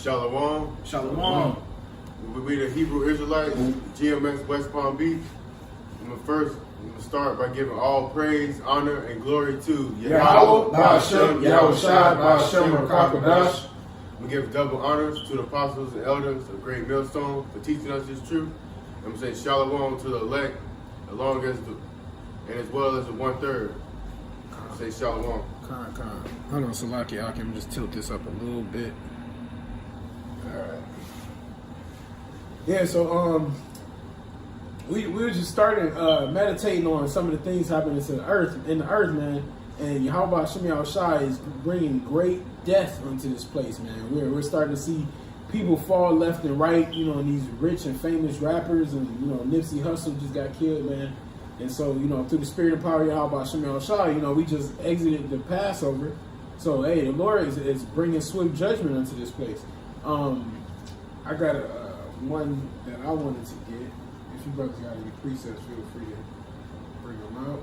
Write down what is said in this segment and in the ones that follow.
Shalom. Shalom. We the Hebrew Israelites, GMX West Palm Beach. I'm gonna start by giving all praise, honor, and glory to Yahweh, Ba'ashem, Yahweh Shai, Ba'ashem, Rakakadash. We give double honors to the apostles and elders of Great Millstone for teaching us this truth. I'm saying shalom to the elect, and as well as the 1/3. Say shalom. Hold on, Salaki, I can just tilt this up a little bit. Alright. Yeah, so we were just starting meditating on some of the things happening in the earth, man. And Yahweh Shem Yahweh Shai is bringing great death into this place, man. We're starting to see people fall left and right, you know, and these rich and famous rappers, and you know, Nipsey Hussle just got killed, man. And so, you know, through the spirit and power of Yahweh Shem Yahweh Shai, you know, we just exited the Passover. So, hey, the Lord is bringing swift judgment into this place. I got one that I wanted to get. If you brothers got any precepts, feel free to bring them out.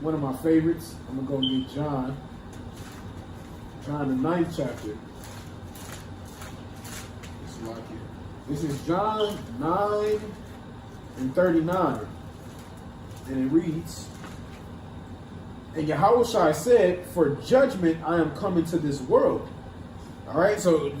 One of my favorites, I'm going to go get John the 9th chapter. This is John 9 and 39. And it reads, and Yahweh Shai said, for judgment I am coming to this world. All right, so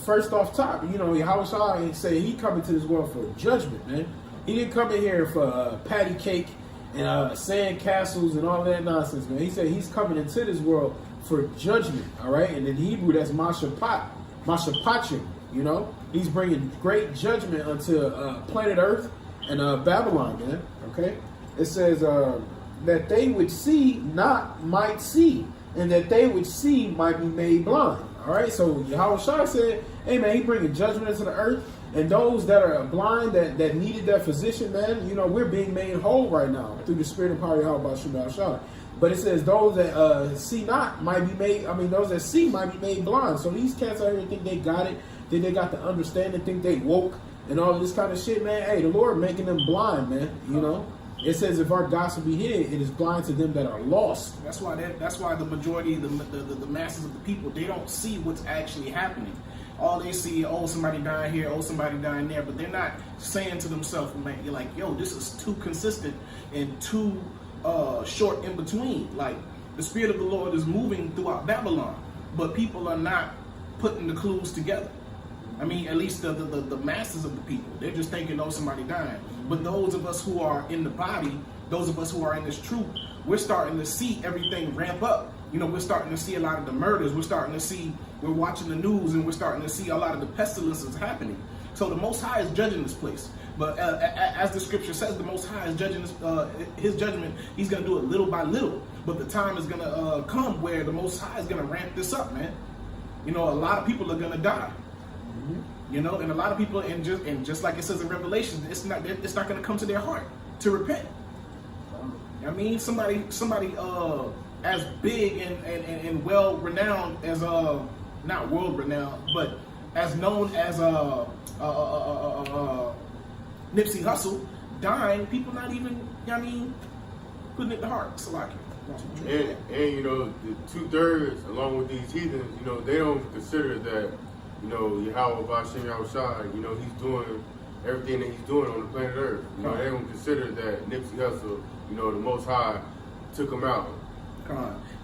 first off top, you know, Yahweh Shai said he coming to this world for judgment, man. He didn't come in here for patty cake and sand castles and all that nonsense, man. He said he's coming into this world for judgment, all right? And in Hebrew, that's Mashapachim, you know? He's bringing great judgment unto planet Earth and Babylon, man, okay? It says that they would see not might see, and that they would see might be made blind. All right, so Yahweh Shai said, hey, man, he bringing judgment into the earth, and those that are blind, that needed their physician, man, you know, we're being made whole right now through the spirit and power of Yahweh Shai. But it says those that see not might be made, those that see might be made blind. So these cats out here think they got it, think they got the understanding, think they woke, and all this kind of shit, man. Hey, the Lord making them blind, man, you know. It says if our gospel be hid, it is blind to them that are lost. That's why the majority, the masses of the people, they don't see what's actually happening. All they see, oh, somebody dying here, oh, somebody dying there, but they're not saying to themselves, man, you're like, yo, this is too consistent and too short in between. Like, the Spirit of the Lord is moving throughout Babylon, but people are not putting the clues together. I mean, at least the masses of the people, they're just thinking, oh, somebody dying. But those of us who are in the body, those of us who are in this truth, we're starting to see everything ramp up. You know, we're starting to see a lot of the murders. We're watching the news, and we're starting to see a lot of the pestilences happening. So the Most High is judging this place. But as the scripture says, the Most High is judging his judgment. He's going to do it little by little. But the time is going to come where the Most High is going to ramp this up, man. You know, a lot of people are going to die. You know, and a lot of people, and just like it says in Revelation, it's not going to come to their heart to repent. I mean, somebody as big and well renowned as not world renowned, but as known as Nipsey Hussle dying, people not even, putting it to heart. Salaki. And you know, the 2/3 along with these heathens, you know, they don't consider that, you know, Yahweh Ba'ashem Yahweh Shai, you know, he's doing everything that he's doing on the planet Earth. You know, they don't consider that Nipsey Hussle, you know, the Most High took him out.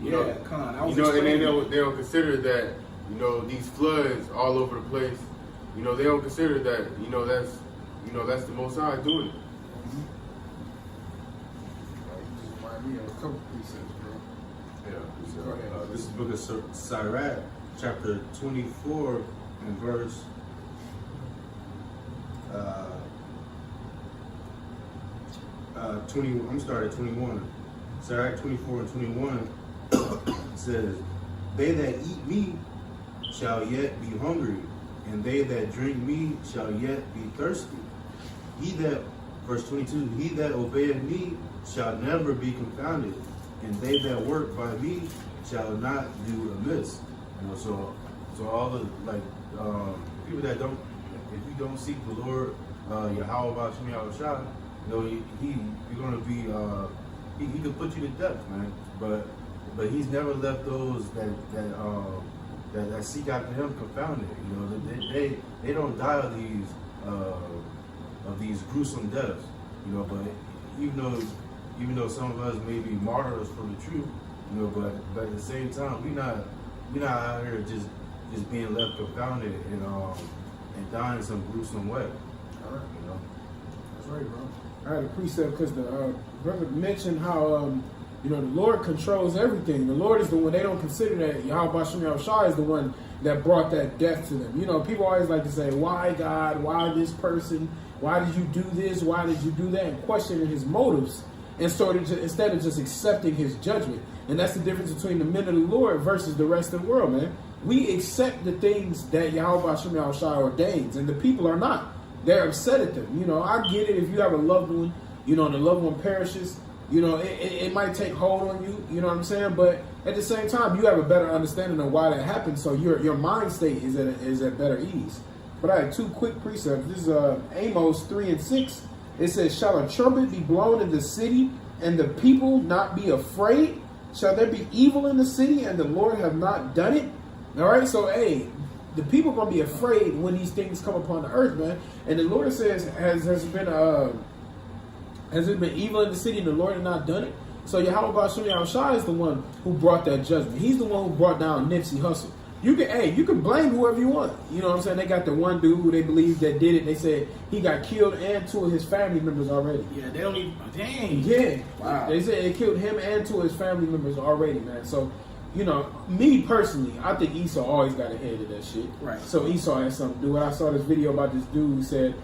You know, and they don't consider that, you know, these floods all over the place, you know, they don't consider that, you know, that's the Most High doing it. You just remind me of a couple precepts, bro. Yeah. This is the book of Sirach, chapter 24 and verse 20. I'm starting at 21. Sirach 24 and 21 says, they that eat me shall yet be hungry, and they that drink me shall yet be thirsty. Verse 22, he that obeyeth me shall never be confounded, and they that work by me shall not do amiss. You know, so all the people that don't, if you don't seek the Lord, Yahweh Ba'ashem Yahweh Shai, you know, you're gonna be he can put you to death, man. But he's never left those that that seek after Him confounded. You know, they don't die of these gruesome deaths. You know, but even though some of us may be martyrs for the truth, you know, but at the same time, we not out here just being left confounded and dying some gruesome way. All right. You know. That's right, bro. I had a precept because the brother mentioned how you know, the Lord controls everything. The Lord is the one. They don't consider that Yahweh Shem Yahushua is the one that brought that death to them. You know, people always like to say, "Why God? Why this person? Why did you do this? Why did you do that?" And questioning His motives, and instead of just accepting His judgment. And that's the difference between the men of the Lord versus the rest of the world, man. We accept the things that Yahweh Shem Yahushua ordains, and the people are not. They're upset at them. You know, I get it if you have a loved one, you know, and the loved one perishes, you know, it might take hold on you, you know what I'm saying? But at the same time, you have a better understanding of why that happened, so your mind state is at better ease. But I had two quick precepts. This is Amos 3 and 6. It says, "Shall a trumpet be blown in the city, and the people not be afraid? Shall there be evil in the city, and the Lord have not done it?" All right, so hey, the people are gonna be afraid when these things come upon the earth, man. And the Lord says, has there been evil in the city and the Lord has not done it? So Yahweh Shem Yahushua is the one who brought that judgment. He's the one who brought down Nipsey Hussle. You can blame whoever you want. You know what I'm saying? They got the one dude who they believe that did it. They said he got killed and two of his family members already. Yeah, they don't even. Dang. Yeah. Wow. They said they killed him and two of his family members already, man. So, you know, me personally, I think Esau always got ahead of that shit. Right. So Esau has something to do with it. I saw this video about this dude who said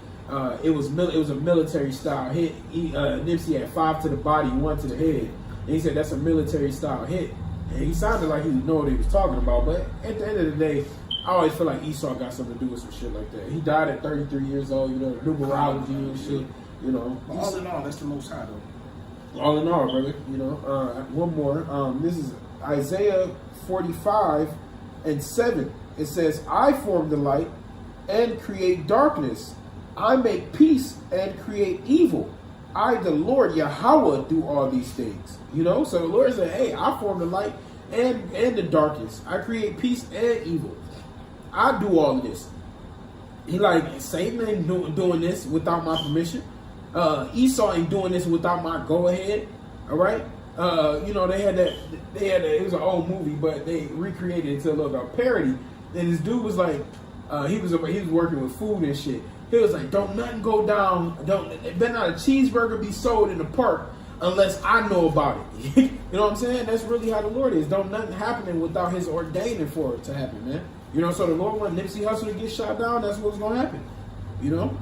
it was a military style hit. Nipsey had 5 to the body, 1 to the head. And he said that's a military style hit. And he sounded like he knew what he was talking about. But at the end of the day, I always feel like Esau got something to do with some shit like that. He died at 33 years old, you know, numerology and shit, you know. But all in all, that's the Most High, though. All in all, brother, you know. One more. This is Isaiah 45 and 7. It says, "I form the light and create darkness. I make peace and create evil. I, the Lord Yahweh, do all these things." You know, so the Lord said, "Hey, I form the light and the darkness. I create peace and evil. I do all of this." He like, Satan ain't doing this without my permission. Esau ain't doing this without my go ahead. All right. You know, it was an old movie, but they recreated it to look a parody. And this dude was like, he was working with food and shit. He was like, "Don't nothing go down. Better not a cheeseburger be sold in the park unless I know about it." You know what I'm saying? That's really how the Lord is. Don't nothing happening without His ordaining for it to happen, man. You know, so the Lord wanted Nipsey Hussle to get shot down. That's what's gonna happen. You know.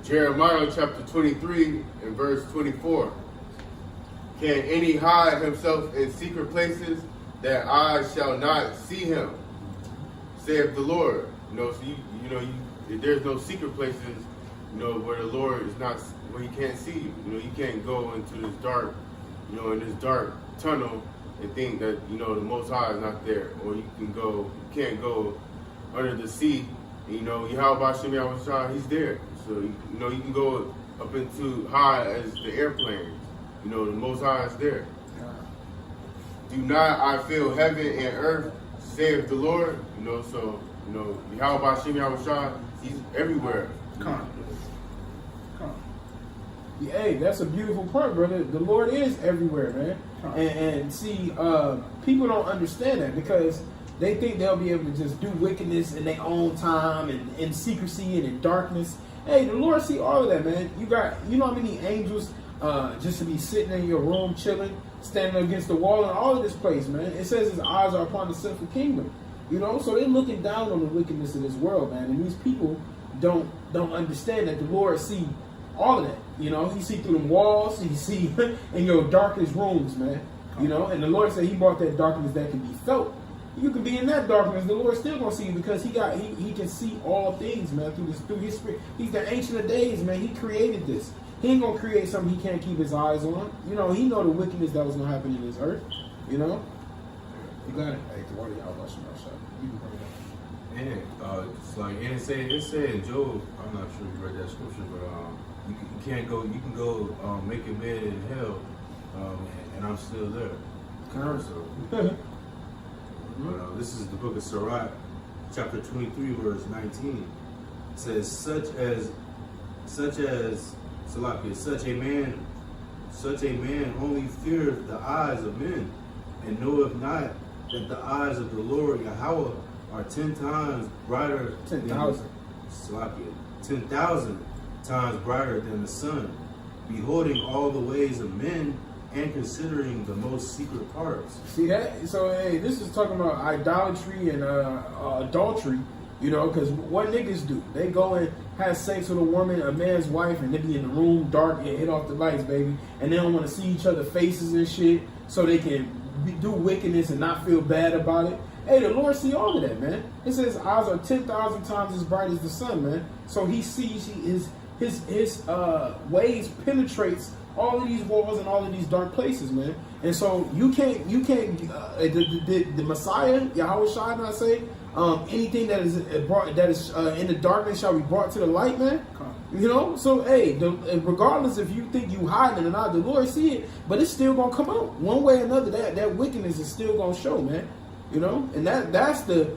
Jeremiah chapter 23 and verse 24. "Can any hide himself in secret places that I shall not see him? Saith the Lord." You know, so if there's no secret places, you know, where the Lord is not, where He can't see you. You know, you can't go into this dark, you know, in this dark tunnel and think that, you know, the Most High is not there. Or you can't go under the sea. And, you know, Yahweh Shem Yahushua, He's there. So, you know, you can go up into high as the airplane. You know, the Most High is there. "Do not I fill heaven and earth, saith the Lord?" You know, so, you know, Yahweh Shem Yahushua, He's everywhere. Come on. Yeah, hey, that's a beautiful part, brother. The Lord is everywhere, man. And see, people don't understand that because they think they'll be able to just do wickedness in their own time and in secrecy and in darkness. Hey, the Lord see all of that, man. You know how many angels just to be sitting in your room chilling, standing against the wall and all of this place, man. It says His eyes are upon the sinful kingdom. You know, so they're looking down on the wickedness of this world, man. And these people don't understand that the Lord see all of that. You know, He see through the walls, He see in your darkest rooms, man. You know, and the Lord said He brought that darkness that can be felt. You can be in that darkness, the Lord still gonna see you because He can see all things, man, through His Spirit. He's the Ancient of Days, man. He created this. He ain't gonna create something He can't keep His eyes on. You know, He know the wickedness that was gonna happen in this earth. You know. You got it. Hey, the water y'all watching my shot. You can bring it up. And it's like, and it said in Job, I'm not sure you read that scripture, but you can't go. You can go make your bed in hell, and I'm still there. So, this is the book of Sirach, chapter 23, verse 19. It says, such a man only feareth the eyes of men, and knoweth not that the eyes of the Lord Yahweh are 10 times brighter 10,000. 10,000 times brighter than the sun, beholding all the ways of men and considering the most secret parts. See that? So hey, this is talking about idolatry and adultery. You know, because what niggas do? They go and have sex with a woman, a man's wife, and they be in the room dark and hit off the lights, baby. And they don't want to see each other's faces and shit, so they can do wickedness and not feel bad about it. Hey, the Lord see all of that, man. It says eyes are 10,000 times as bright as the sun, man. So he sees his ways penetrates all of these walls and all of these dark places, man. And so you can't the Messiah, Yahweh Shai, not say anything that is in the darkness shall be brought to the light, man. You know, so hey, regardless if you think you hiding it or not, the Lord see it, but it's still gonna come out one way or another. That wickedness is still gonna show, man. You know, and that's the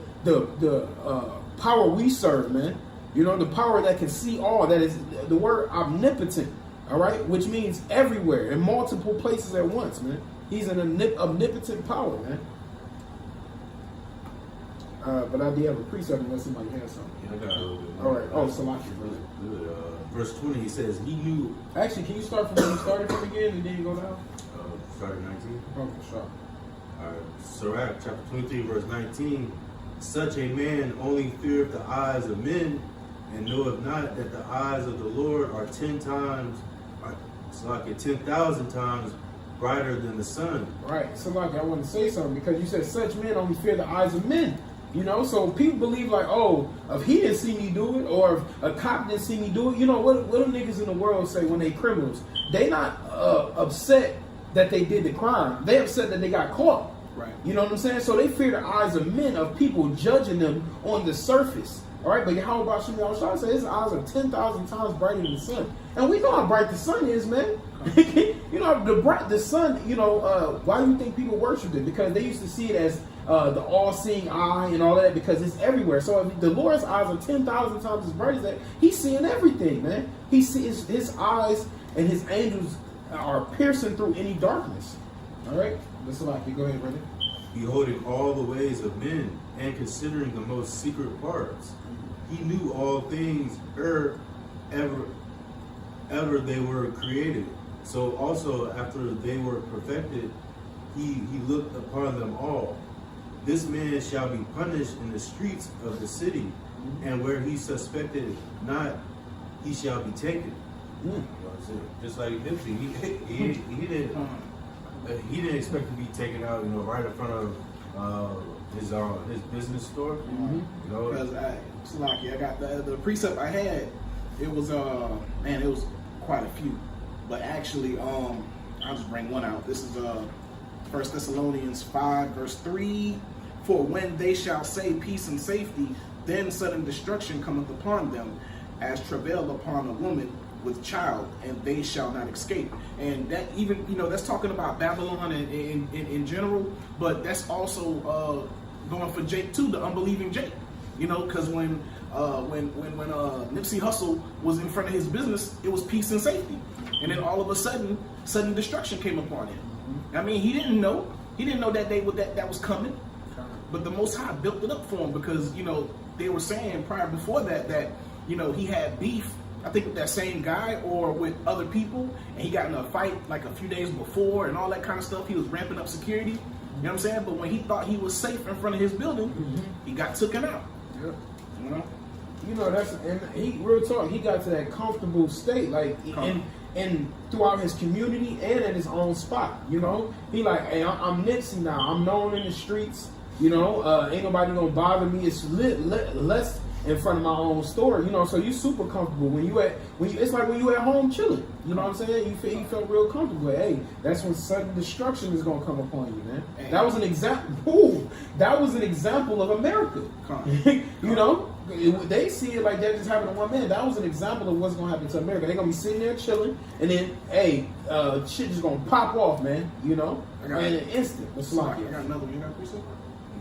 power we serve, man. You know, the power that can see all. That is the word omnipotent. All right, which means everywhere in multiple places at once, man. He's an omnipotent power, man. But I did have a precept unless somebody has something. Yeah, I got a little bit. All right. Oh, Salaki, brother. Good. Verse 20, he says, he knew. Actually, can you start from where you started from again and then you go down? Started 19. Okay, sure. All right. Sirach, chapter 23, verse 19. Such a man only feareth the eyes of men, and knoweth not that the eyes of the Lord are 10,000 times brighter than the sun. Right. Salaki, I want to say something because you said such men only fear the eyes of men. You know, so people believe like, oh, if he didn't see me do it, or if a cop didn't see me do it, you know, what do niggas in the world say when they criminals? They not upset that they did the crime. They upset that they got caught. Right. You know what I'm saying? So they fear the eyes of men, of people judging them on the surface. All right, but how about Shimei Al-Shah say his eyes are 10,000 times brighter than the sun? And we know how bright the sun is, man. You know, the sun, you know, why do you think people worship it? Because they used to see it as the all-seeing eye and all that, because it's everywhere. So if the Lord's eyes are 10,000 times as bright as that, he's seeing everything, man. He sees his eyes and his angels are piercing through any darkness. All right? That's like you. Go ahead, brother. Beholding all the ways of men and considering the most secret parts. He knew all things ever they were created. So also after they were perfected, he looked upon them all. This man shall be punished in the streets of the city, and where he suspected not, he shall be taken. You know what I'm saying? Just like Nipsey, he didn't expect to be taken out, you know, right in front of his business store. Mm-hmm. You know, Because I got the precept I had. It was man, it was quite a few, but actually I'll just bring one out. This is 1 Thessalonians 5 verse 3. For when they shall say peace and safety, then sudden destruction cometh upon them, as travail upon a woman with child, and they shall not escape. And that even, you know, that's talking about Babylon in general, but that's also going for Jake too, the unbelieving Jake. You know, because when Nipsey Hussle was in front of his business, it was peace and safety, and then all of a sudden destruction came upon him. I mean, he didn't know that was coming, but the Most High built it up for him, because, you know, they were saying prior before that you know, he had beef, I think, with that same guy or with other people, and he got in a fight like a few days before and all that kind of stuff. He was ramping up security, you know what I'm saying? But when he thought he was safe in front of his building, he got taken out. Yeah. You know, and he, real talk, he got to that comfortable state, like and throughout his community and at his own spot. You know, he like, hey, I'm Nipsey now. I'm known in the streets. You know, ain't nobody gonna bother me. It's less in front of my own store. You know, so you super comfortable when you it's like when you at home chilling. You know what I'm saying? You felt real comfortable. Hey, that's when sudden destruction is gonna come upon you, man. That was an example. That was an example of America. You know, They see it like that just happened to one man. That was an example of what's gonna happen to America. They're gonna be sitting there chilling, and then shit just gonna pop off, man. You know, in an instant. It's I like got another one. You got three so far?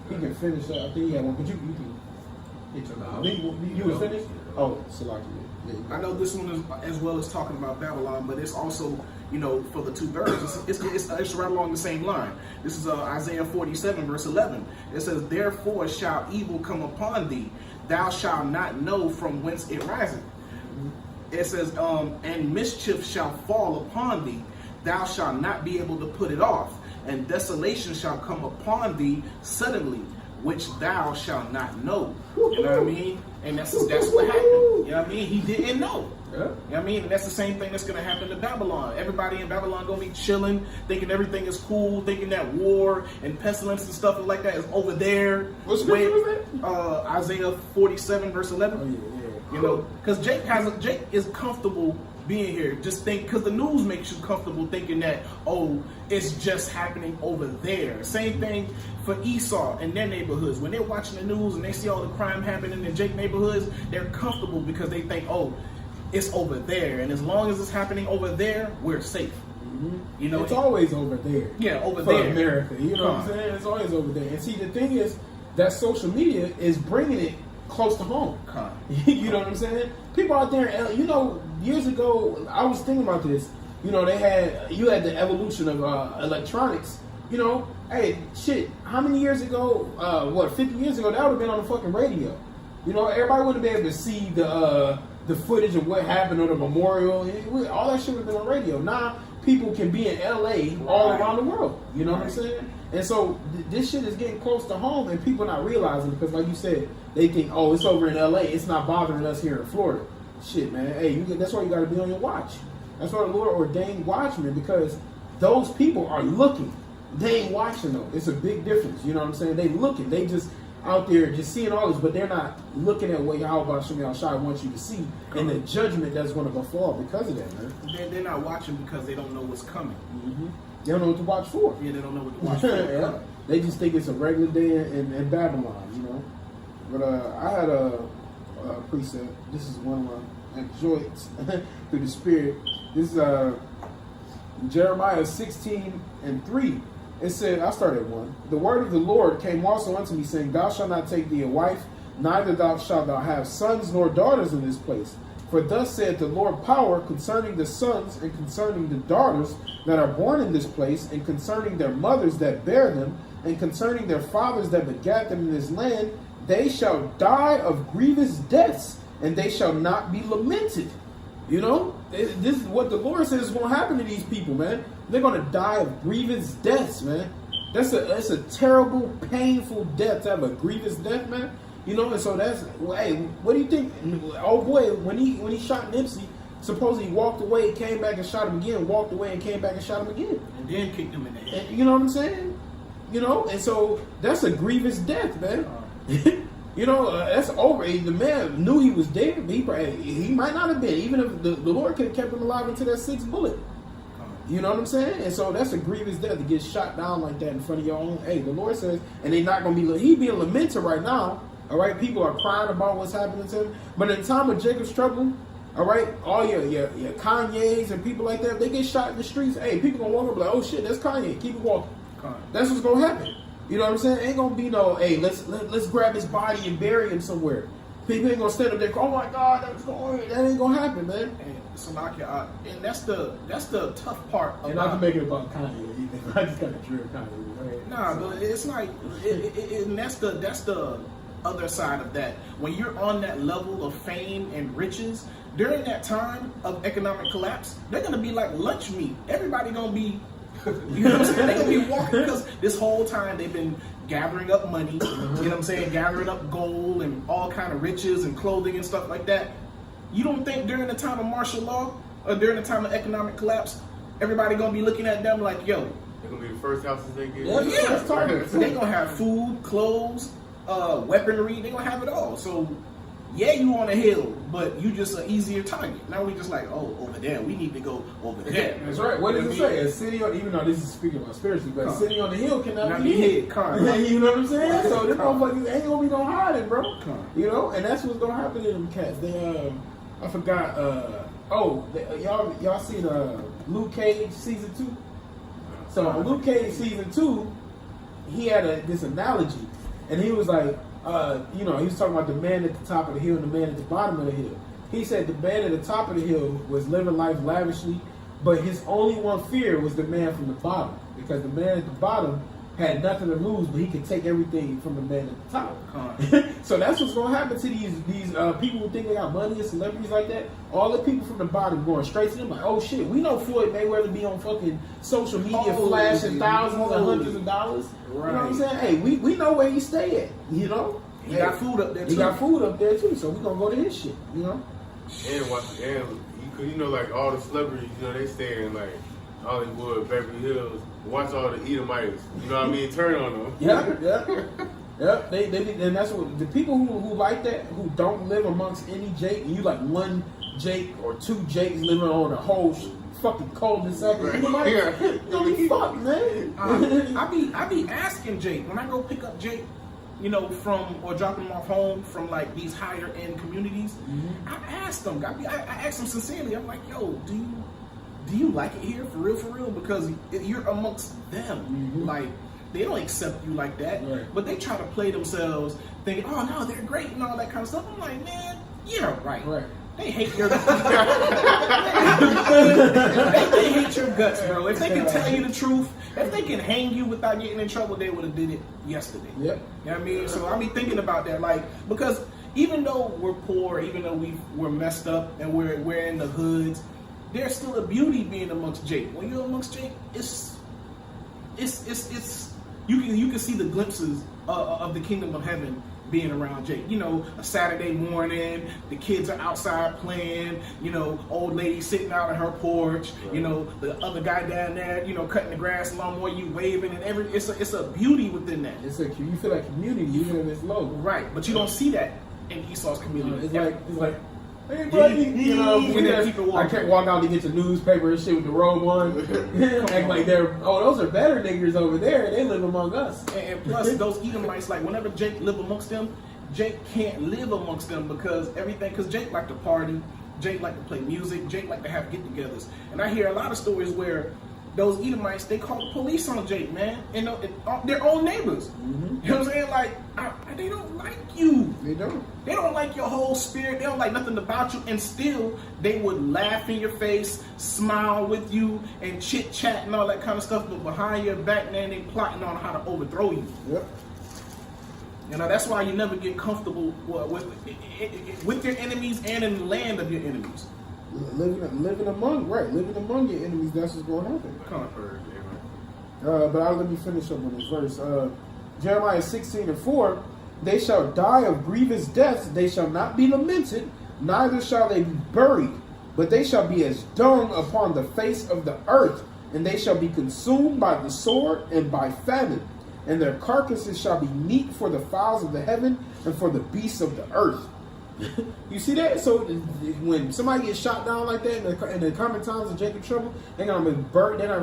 he can finish. I think he had one, but you can. You was finished? Oh, Salaki. I know this one is as well as talking about Babylon, but it's also, you know, for the 2/3. It's right along the same line. This is Isaiah 47, verse 11. It says, "Therefore shall evil come upon thee, thou shalt not know from whence it riseth." It says, "And mischief shall fall upon thee, thou shalt not be able to put it off, and desolation shall come upon thee suddenly, which thou shalt not know." You know what I mean? And that's what happened. You know what I mean? He didn't know. Yeah. You know what I mean? And that's the same thing that's going to happen to Babylon. Everybody in Babylon going to be chilling, thinking everything is cool, thinking that war and pestilence and stuff like that is over there. What scripture was that? Isaiah 47, verse 11. Oh, yeah. You know, because Jake is comfortable being here. Just think, because the news makes you comfortable thinking that, oh, it's just happening over there. Same thing for Esau and their neighborhoods. When they're watching the news and they see all the crime happening in Jake neighborhoods, they're comfortable because they think, oh, it's over there. And as long as it's happening over there, we're safe. Mm-hmm. You know, it's always over there. Yeah, over for there. America. You know what I'm saying? It's always over there. And see, the thing is that social media is bringing it close to home. You know what I'm saying? People out there, you know, years ago, I was thinking about this. You know, you had the evolution of electronics. You know, hey, shit, how many years ago, 50 years ago, that would have been on the fucking radio. You know, everybody would have been able to see the footage of what happened on the memorial. All that shit would have been on radio. Now, people can be in LA all around the world. You know what I'm saying? And so, this shit is getting close to home, and people not realizing because, like you said, they think, oh, it's over in LA. It's not bothering us here in Florida. Shit, man. Hey, that's why you got to be on your watch. That's why the Lord ordained watchmen, because those people are looking. They ain't watching though. It's a big difference. You know what I'm saying? They looking. They just out there just seeing all this, but they're not looking at what Yahweh Shem Shai wants you to see and the judgment that's going to befall because of that, man. They're not watching because they don't know what's coming. Mm-hmm. They don't know what to watch for. Yeah, they don't know what to watch for. Yeah. They just think it's a regular day in Babylon, you know. But I had a precept. This is one of my joints through the Spirit. This is Jeremiah 16:3. It said, I started at 1. The word of the Lord came also unto me, saying, Thou shalt not take thee a wife, neither shalt thou have sons nor daughters in this place. For thus said the Lord power concerning the sons and concerning the daughters that are born in this place, and concerning their mothers that bear them, and concerning their fathers that begat them in this land, they shall die of grievous deaths, and they shall not be lamented. You know, this is what the Lord says is going to happen to these people, man. They're going to die of grievous deaths, man. That's a terrible, painful death to have a grievous death, man. You know, and so that's, hey, what do you think? Oh boy, when he shot Nipsey, supposedly he walked away, came back and shot him again, walked away and came back and shot him again. And then kicked him in the head. And, you know what I'm saying? You know, and so that's a grievous death, man. You know, that's over. The man knew he was dead, but he might not have been, even if the Lord could have kept him alive into that 6th bullet. You know what I'm saying? And so that's a grievous death to get shot down like that in front of your own. Hey, the Lord says, and they're not going to be, he being lamented right now. All right, people are crying about what's happening to him. But in the time of Jacob's trouble, all right, all your Kanye's and people like that, if they get shot in the streets, hey, people going to walk up like, oh shit, that's Kanye. Keep it walking. That's what's going to happen. You know what I'm saying? Ain't gonna be no, hey, let's grab his body and bury him somewhere. People ain't gonna stand up there, oh my God, that ain't gonna happen, man. And Salakia, and that's the tough part. And not to make it about Kanye either. I just got to drill Kanye. Right? Nah, but it's like, and that's the other side of that. When you're on that level of fame and riches, during that time of economic collapse, they're gonna be like lunch meat. Everybody gonna be. You know what I'm saying? They're going to be walking because this whole time they've been gathering up money, you know what I'm saying? Gathering up gold and all kind of riches and clothing and stuff like that. You don't think during the time of martial law or during the time of economic collapse, everybody going to be looking at them like, yo. They're going to be the first houses they get. Yeah, they're going to have food, clothes, weaponry. They're going to have it all. So Yeah, you on a hill, but you just an easier target. Now we just like, oh, over there. We need to go over there. That's right. What does it say? A city on, even though this is speaking about spiritually, but a city on the hill cannot be hid. You know what I'm saying? So this motherfuckers ain't gonna be no hiding, bro. You know, and that's what's gonna happen to them cats. They, I forgot. Y'all seen Luke Cage season 2? So on Luke Cage season 2, he had this analogy, and he was like, he was talking about the man at the top of the hill and the man at the bottom of the hill. He said the man at the top of the hill was living life lavishly, but his only one fear was the man from the bottom, because the man at the bottom had nothing to lose, but he could take everything from the man at the top. So that's what's going to happen to these people who think they got money and celebrities like that. All the people from the bottom going straight to them like, oh shit, we know Floyd Mayweather be on fucking social media flashing thousands and hundreds of dollars. Right. You know what I'm saying? Hey, we know where he stay at, you know? He got food up there too. He got food up there too, so we going to go to his shit, you know? And like all the celebrities, they stay in like Hollywood, Beverly Hills. Watch all the Edomites, you know what I mean? Turn on them. Yeah. They and that's what the people who like that, who don't live amongst any Jake, and you like one Jake or two Jakes living on a whole fucking cul-de-sac. Right. Don't be fucked, man. I be asking Jake when I go pick up Jake, from or dropping him off home from like these higher end communities. Mm-hmm. I ask them. I ask them sincerely. I'm like, yo, do you like it here for real? Because you're amongst them. Mm-hmm. Like, they don't accept you like that. Right. But they try to play themselves thinking, oh, no, they're great and all that kind of stuff. I'm like, man, you're right. They hate your guts. they hate your guts, bro. If they can tell you the truth, if they can hang you without getting in trouble, they would have did it yesterday. Yep. You know what I mean? So I be thinking about that, like, because even though we're poor, even though we're messed up and we're in the hoods, there's still a beauty being amongst Jake. When you're amongst Jake, it's you can see the glimpses of the kingdom of heaven being around Jake. A Saturday morning, the kids are outside playing, old lady sitting out on her porch, right. The other guy down there, cutting the grass along where you waving and it's a beauty within that. You feel like community even if it's low. Right, but you don't see that in Esau's community. It's like hey, buddy, I can't walk out to get your newspaper and shit with the robe on. Act like those are better niggers over there. They live among us. And plus, those Edomites, like whenever Jake live amongst them, Jake can't live amongst them because Jake like to party, Jake like to play music, Jake like to have get-togethers. And I hear a lot of stories where those Edomites, they call the police on Jake, man. And their own neighbors. Mm-hmm. You know what I'm saying? Like, they don't like you. They don't. They don't like your whole spirit. They don't like nothing about you. And still, they would laugh in your face, smile with you, and chit-chat and all that kind of stuff. But behind your back, man, they plotting on how to overthrow you. Yep. That's why you never get comfortable with your enemies and in the land of your enemies. Living among your enemies, that's what's going to happen. But let me finish up on this verse. Jeremiah 16:4, they shall die of grievous deaths, they shall not be lamented, neither shall they be buried, but they shall be as dung upon the face of the earth, and they shall be consumed by the sword and by famine, and their carcasses shall be meat for the fowls of the heaven and for the beasts of the earth. You see that? So when somebody gets shot down like that in the common times of Jacob's trouble, they're not gonna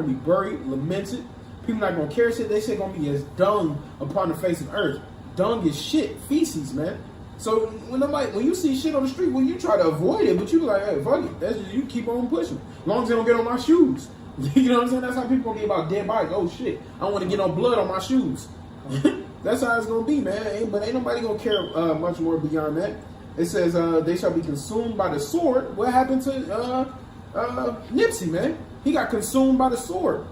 be buried, lamented. People not gonna care shit. They say gonna be as dung upon the face of earth. Dung is shit, feces, man. So when you see shit on the street, you try to avoid it, but you be like, hey, fuck it. That's just, you keep on pushing. As long as they don't get on my shoes. You know what I'm saying? That's how people gonna get about dead bodies. Oh shit, I want to get no blood on my shoes. That's how it's gonna be, man. But ain't nobody gonna care much more beyond that. It says they shall be consumed by the sword. What happened to Nipsey, man? He got consumed by the sword.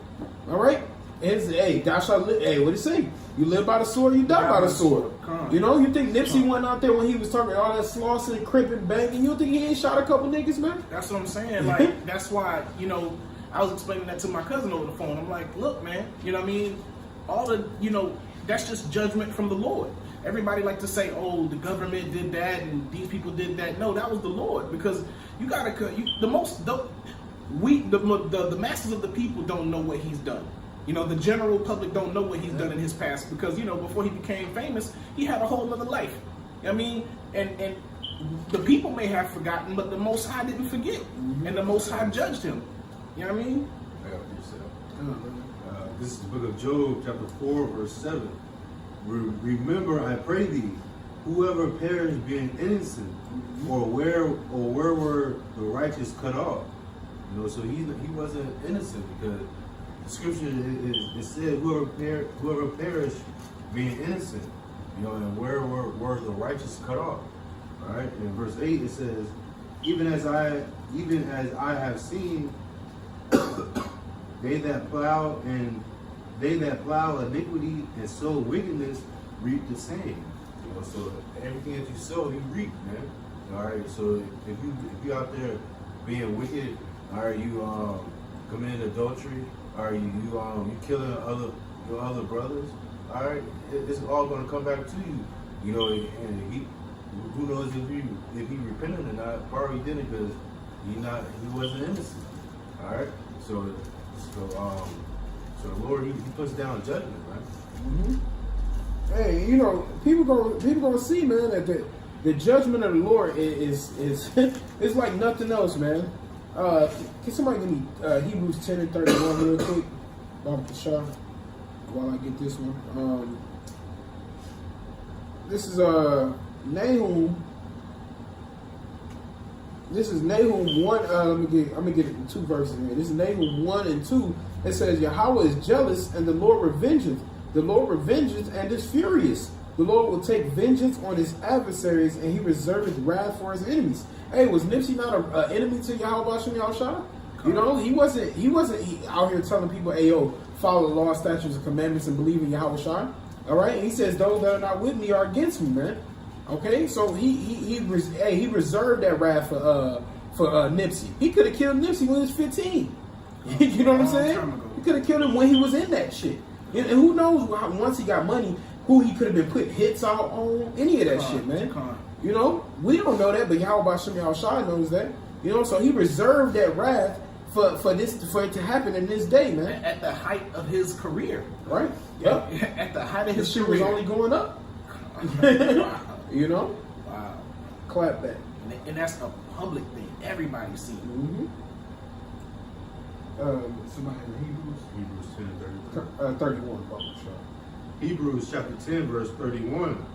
All right. And thou shalt live. Hey, what it say? You live by the sword, you die by the sword. You think Nipsey went out there when he was talking all that slossing, cripping, banging? You think he ain't shot a couple niggas, man? That's what I'm saying. Like, that's why, I was explaining that to my cousin over the phone. I'm like, look, man, you know what I mean? All the, that's just judgment from the Lord. Everybody like to say, oh, the government did that and these people did that. No, that was the Lord, because you gotta the masses of the people don't know what he's done. The general public don't know what he's done in his past because, before he became famous, he had a whole other life. I mean, and The people may have forgotten, but the Most High didn't forget, and the Most High judged him. You know what I mean? I got this is the book of Job, chapter 4, verse 7. Remember, I pray thee, whoever perished being innocent, or where were the righteous cut off? You know, so he wasn't innocent, because the scripture it said whoever perished being innocent, you know, and where were the righteous cut off? All right. In verse 8 it says, even as I have seen, they that plow iniquity and sow wickedness reap the same. You know, so everything that you sow, you reap, man. All right. So if you out there being wicked, all right, you committing adultery, all right, you killing your other brothers, all right, it's all gonna come back to you. You know, and who knows if he repented or not? Probably didn't, because he wasn't innocent. All right. So the Lord he puts down judgment, right? Hey, you know, people gonna see, man, that the judgment of the Lord is it's like nothing else, man. Can somebody give me Hebrews 10 and 31 real quick, Dr. Shaw, while I get this one? This is Nahum. This is Nahum 1. I'm gonna get it in 2 verses here. This is Nahum 1 and 2. It says, Yahweh is jealous and the Lord revengeth. The Lord revengeth and is furious. The Lord will take vengeance on his adversaries, and he reserveth wrath for his enemies. Hey, was Nipsey not an enemy to Yahweh Shem Yahushua? You know, he wasn't out here telling people, hey, yo, follow the law, statutes, and commandments, and believe in Yahweh Shai. All right, and he says those that are not with me are against me, man. Okay, so he reserved that wrath for Nipsey. He could have killed Nipsey when he was 15. You know what I'm saying? He could have killed him when he was in that shit. And who knows, once he got money, who he could have been putting hits out on, any of that shit, man. You know, we don't know that, but Yahweh Shem Yahushua knows that. You know, so he reserved that wrath for it to happen in this day, man. At the height of his career, right? Yep. At the height of his shit career, was only going up. You know? Wow. Clap that. And that's a public thing. Everybody's seen it. Mm-hmm. Somebody in Hebrews 10 and 31, Papa Shaw. Hebrews chapter 10, verse 31.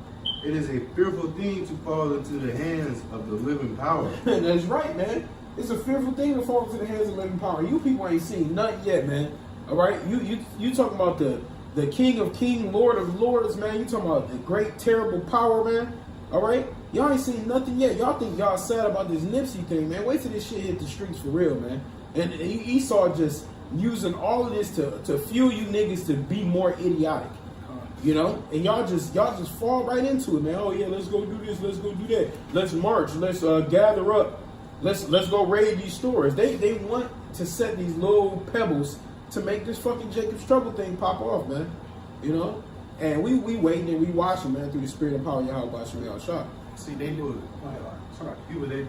It is a fearful thing to fall into the hands of the living power. That's right, man. It's a fearful thing to fall into the hands of living power. You people ain't seen nothing yet, man. All right? You talking about the King of Kings, Lord of Lords, man. You talking about the great, terrible power, man. All right? Y'all ain't seen nothing yet. Y'all think y'all sad about this Nipsey thing, man. Wait till this shit hit the streets for real, man. And Esau just using all of this to fuel you niggas to be more idiotic. You know? And y'all just fall right into it, man. Oh yeah, let's go do this, let's go do that. Let's march, let's gather up. Let's go raid these stores. They want to set these little pebbles to make this fucking Jacob's Trouble thing pop off, man. You know? And we waiting and we watching, man, through the spirit and power of Yahweh Shem Yahushua. See, they do it. People they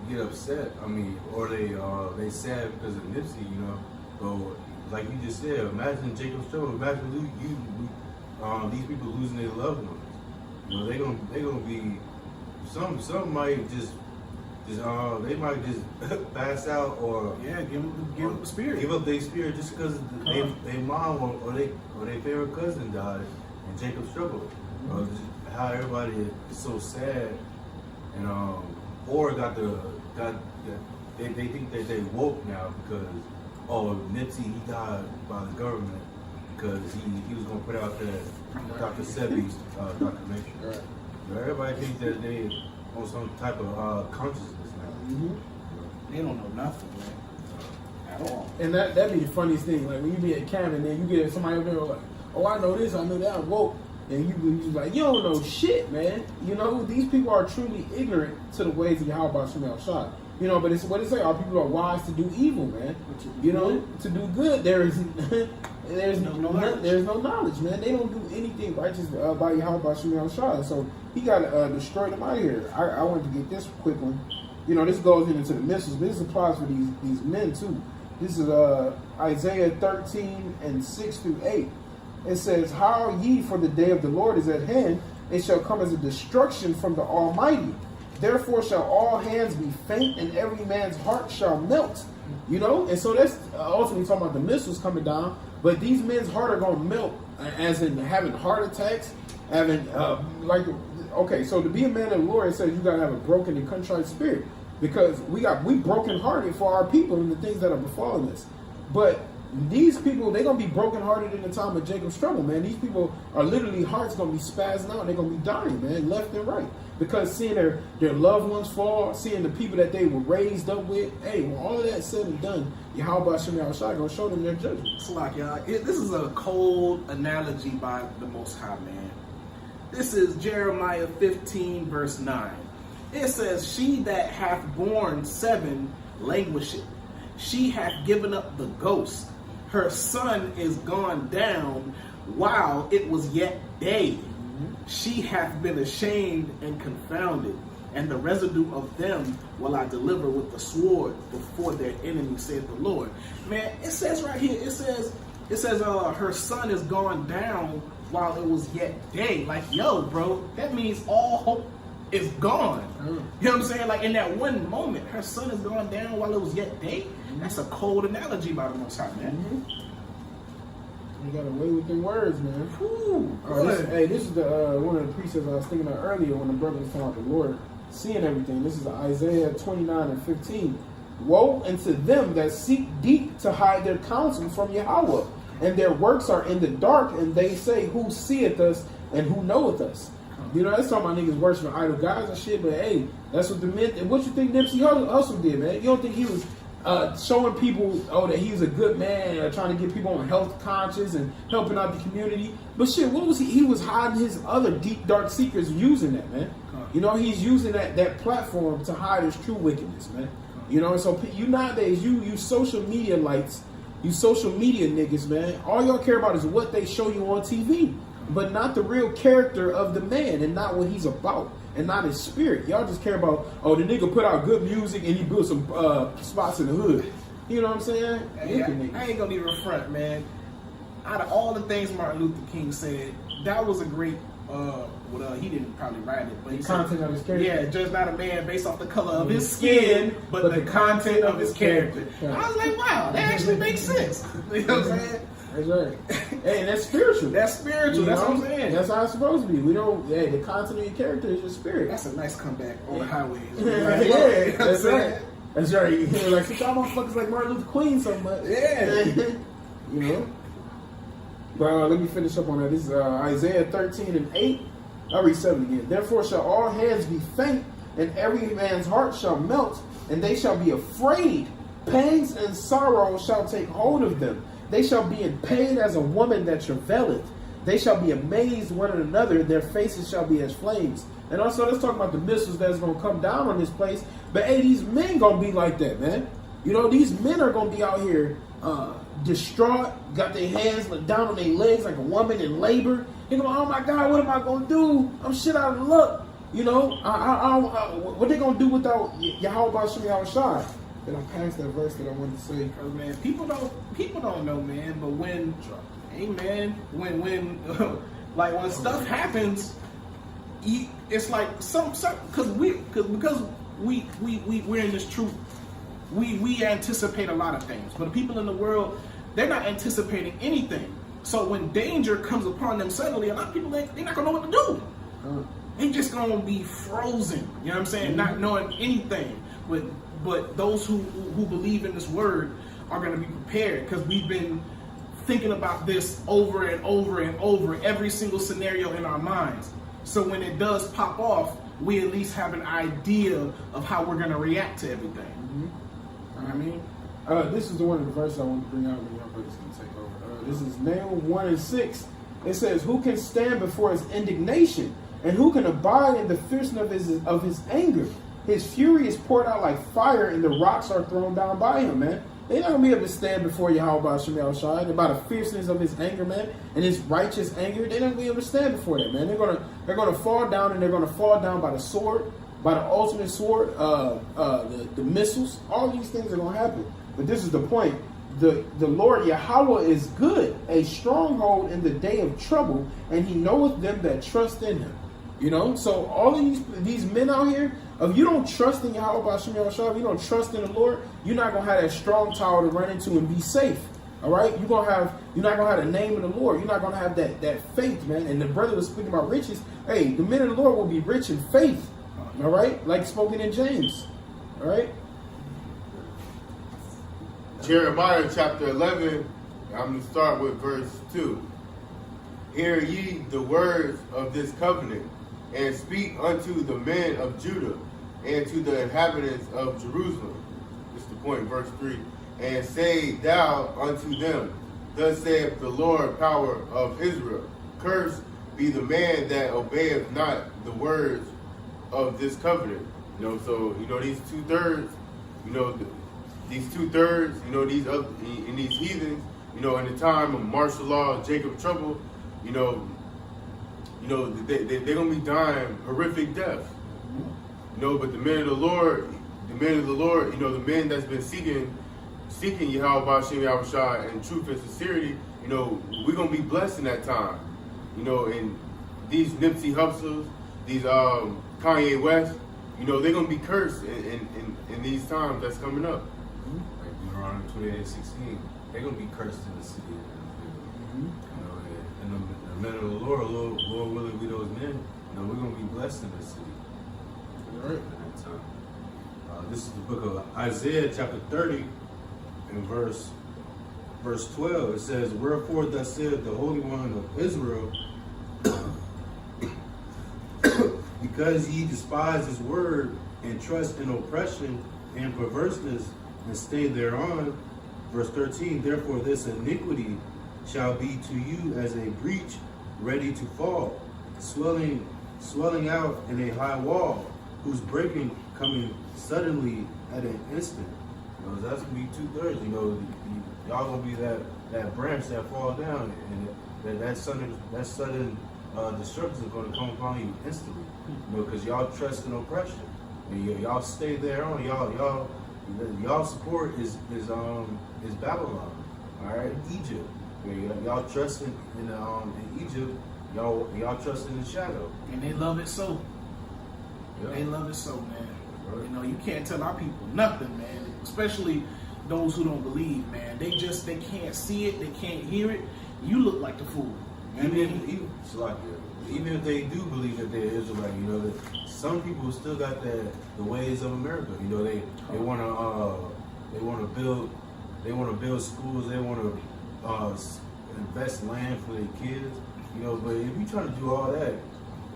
get upset. I mean, or they sad because of Nipsey, you know. So like you just said, imagine Jacob's Trouble. Imagine these people losing their loved ones. You know, they gonna be some might just they might just pass out or give up the spirit. Give up their spirit just because their mom or their favorite cousin died in Jacob's Trouble. Just how everybody is so sad, and or they think that they woke now because Nipsey he died by the government because he was gonna put out that Dr. Sebi's documentary. Right. So everybody thinks that they on some type of consciousness now. Mm-hmm. They don't know nothing, man. At all. And that be the funniest thing. Like when you be at camp and then you get somebody over there like, oh, I know this, I know that, I woke. And you like, you don't know shit, man. You know, these people are truly ignorant to the ways of Yahweh Shem Yahushua. You know, but it's what it say, our people are wise to do evil, man. You know, to do good, there's no knowledge, man. They don't do anything righteous by Yahweh Shem Yahushua. So he got to destroy them out of here. I wanted to get this quick one. You know, this goes into the missiles, but this applies for these men too. This is Isaiah 13 and 6 through 8. It says, "How ye, for the day of the Lord is at hand, it shall come as a destruction from the Almighty. therefore shall all hands be faint, and every man's heart shall melt. You know, and so that's ultimately talking about the missiles coming down. But these men's heart are gonna melt, as in having heart attacks, having okay. So to be a man of the Lord, it says you gotta have a broken and contrite spirit, because we broken hearted for our people and the things that are befalling us. But these people, they're gonna be broken hearted in the time of Jacob's trouble, man. These people are literally, hearts gonna be spazzing out. They're gonna be dying, man, left and right, because seeing their loved ones fall, seeing the people that they were raised up with. Hey, when all of that said and done, Yahweh Shem Yahushua gonna show them their judgment. It's like, y'all, this is a cold analogy by the Most High, man. This is Jeremiah 15, verse 9. It says, she that hath borne 7 languisheth. She hath given up the ghost. Her son is gone down while it was yet day. She hath been ashamed and confounded, and the residue of them will I deliver with the sword before their enemies, saith the Lord. Man, it says right here, it says her son is gone down while it was yet day. Like, yo, bro, that means all hope is gone. You know what I'm saying? Like, in that one moment, her son is gone down while it was yet day. That's a cold analogy by the Most High, man. You got away with the words, man. Whew, this is the one of the precepts I was thinking of earlier when the brother was talking about the Lord seeing everything. This is Isaiah 29 and 15. Woe unto them that seek deep to hide their counsel from Yahweh, and their works are in the dark, and they say, who seeth us and who knoweth us? You know, that's talking about niggas worshiping idol gods and shit, but hey, that's what the men. And what you think Nipsey Hussle did, man? You don't think he was showing people, that he's a good man, trying to get people on health conscious and helping out the community? But shit, what was he? He was hiding his other deep, dark secrets using that, man. You know, he's using that platform to hide his true wickedness, man. You know, so you nowadays, you social media lights, you social media niggas, man, all y'all care about is what they show you on TV, but not the real character of the man, and not what he's about, and not his spirit. Y'all just care about, the nigga put out good music and he built some spots in the hood. You know what I'm saying? Hey, I ain't gonna even front, man. Out of all the things Martin Luther King said, that was a great, he didn't probably write it, but he content said, of his character. Yeah, judge not a man based off the color of his skin, but the content of his character. Yeah. I was like, wow, that actually makes sense. You know what I'm saying? That's right. Hey, that's spiritual. That's spiritual. That's what I'm saying. That's how it's supposed to be. We don't. Hey, the content of your character is your spirit. That's a nice comeback on the highways. Yeah, that's right. That's right. You hear like, y'all motherfuckers like Martin Luther King so much. Yeah. You know. But let me finish up on that. This is Isaiah 13 and 8. I'll read 7 again. Therefore shall all hands be faint, and every man's heart shall melt, and they shall be afraid. Pangs and sorrow shall take hold of them. They shall be in pain as a woman that travaileth. They shall be amazed one at another. Their faces shall be as flames. And also, let's talk about the missiles that's going to come down on this place. But hey, these men going to be like that, man. You know, these men are going to be out here distraught, got their hands down on their legs like a woman in labor. They're going, oh my God, what am I going to do? I'm shit out of luck. You know, what they going to do without Yahweh Shem Yahushua? Then I passed that verse that I wanted to say. Oh, man, people don't know, man. But when when stuff happens, it's like because we're in this truth. We anticipate a lot of things, but the people in the world, they're not anticipating anything. So when danger comes upon them suddenly, a lot of people they're not gonna know what to do. They just gonna be frozen. You know what I'm saying? Not knowing anything. But those who believe in this word are going to be prepared, because we've been thinking about this over and over and over, every single scenario in our minds. So when it does pop off, we at least have an idea of how we're going to react to everything. You know what I mean? This is the one of the verses I want to bring out when y'all brothers can take over. This is Nahum 1 and 6. It says, who can stand before his indignation, and who can abide in the fierceness of his anger? His fury is poured out like fire, and the rocks are thrown down by him, man. They're not going to be able to stand before Yahweh Shem Yahushua, and by the fierceness of his anger, man, and his righteous anger. They're not going to be able to stand before that, man. They're going to fall down, and they're going to fall down by the sword, by the ultimate sword, the missiles. All these things are going to happen. But this is the point. The Lord Yahweh is good, a stronghold in the day of trouble, and he knoweth them that trust in him. You know, so all of these men out here, if you don't trust in Yahweh Hashem Yahushua, if you don't trust in the Lord, you're not gonna have that strong tower to run into and be safe. All right, you're not gonna have the name of the Lord. You're not gonna have that faith, man. And the brother was speaking about riches. Hey, the men of the Lord will be rich in faith. All right, like spoken in James. All right. Jeremiah chapter 11. I'm gonna start with verse 2. Hear ye the words of this covenant, and speak unto the men of Judah, and to the inhabitants of Jerusalem. This is the point, verse 3. And say thou unto them, thus saith the Lord power of Israel, cursed be the man that obeyeth not the words of this covenant. You know, so, you know, these 2/3, you know, these 2/3, you know, these other, in these heathens, you know, in the time of martial law, Jacob trouble, you know, they're gonna be dying horrific deaths. You know, but the men of the Lord, you know, the men that's been seeking Yahweh Hashem Yahushua and truth and sincerity, you know, we're gonna be blessed in that time. You know, and these Nipsey Hussles, these Kanye West, you know, they're gonna be cursed in these times that's coming up. Like Deuteronomy 28:16, they're gonna be cursed in the city. You know, and the men of the Lord willing be those men. You know, we're gonna be blessed in this city. All right. At that time. This is the book of Isaiah, chapter 30, and verse 12. It says, "Wherefore thus saith the Holy One of Israel, because ye despise his word and trust in oppression and perverseness and stay thereon." Verse 13, "Therefore this iniquity shall be to you as a breach ready to fall, swelling out in a high wall, whose breaking coming suddenly at an instant." You know, that's gonna be 2/3. You know, y'all gonna be that branch that fall down, and that sudden destruction is gonna come upon you instantly. You know, because y'all trust in oppression, and y'all stay there on y'all support is Babylon, all right, Egypt. Y'all trust in Egypt. Y'all trust in the shadow, And they love it so. Yeah. They love it so, man. Right. You know, you can't tell our people nothing, man. Especially those who don't believe, man. They can't see it, they can't hear it. You look like the fool. You know what I mean? Even if they do believe that they're Israelite, you know, that some people still got the ways of America. You know, they want to build schools, they want to invest land for their kids. You know, but if you trying to do all that,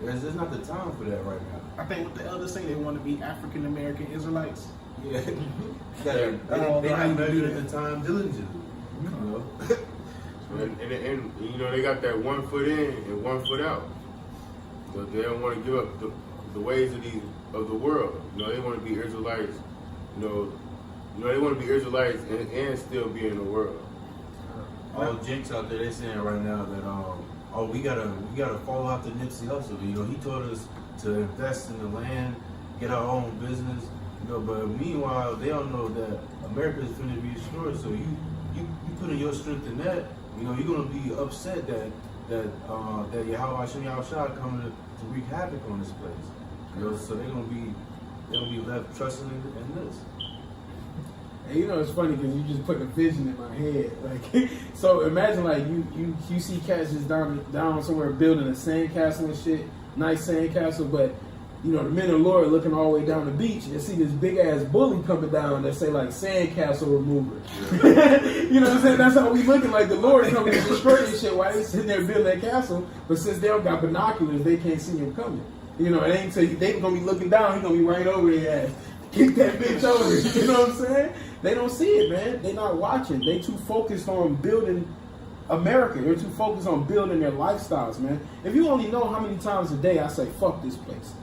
there's not the time for that right now. I think what the elders say, they want to be African American Israelites. Yeah, they not measured at the time diligently. You know. And you know, they got that 1 foot in and 1 foot out. So they don't want to give up the ways of the world. You know, they want to be Israelites. You know, they want to be Israelites and still be in the world. All jinx out there, they saying right now that we gotta follow after Nipsey Hussle. You know, he told us to invest in the land, get our own business. You know, but meanwhile, they don't know that America is going to be destroyed. So you putting your strength in that. You know, you're gonna be upset that Yahweh Hashem Yahushua coming to wreak havoc on this place. You know, so they're gonna be left trusting in this. And you know, it's funny because you just put a vision in my head. Like, so imagine like you see cats just down somewhere building a sandcastle and shit, nice sandcastle, but you know, the men of the Lord looking all the way down the beach and see this big ass bully coming down that say like sandcastle remover. You know what I'm saying? That's how we looking, like the Lord coming to destroy this shit while they sitting there building that castle. But since they don't got binoculars, they can't see him coming. You know, it ain't so they gonna be looking down, he gonna be right over their ass. Kick that bitch over. You know what I'm saying? They don't see it, man. They not watching. They too focused on building America. They're too focused on building their lifestyles, man. If you only know how many times a day I say fuck this place.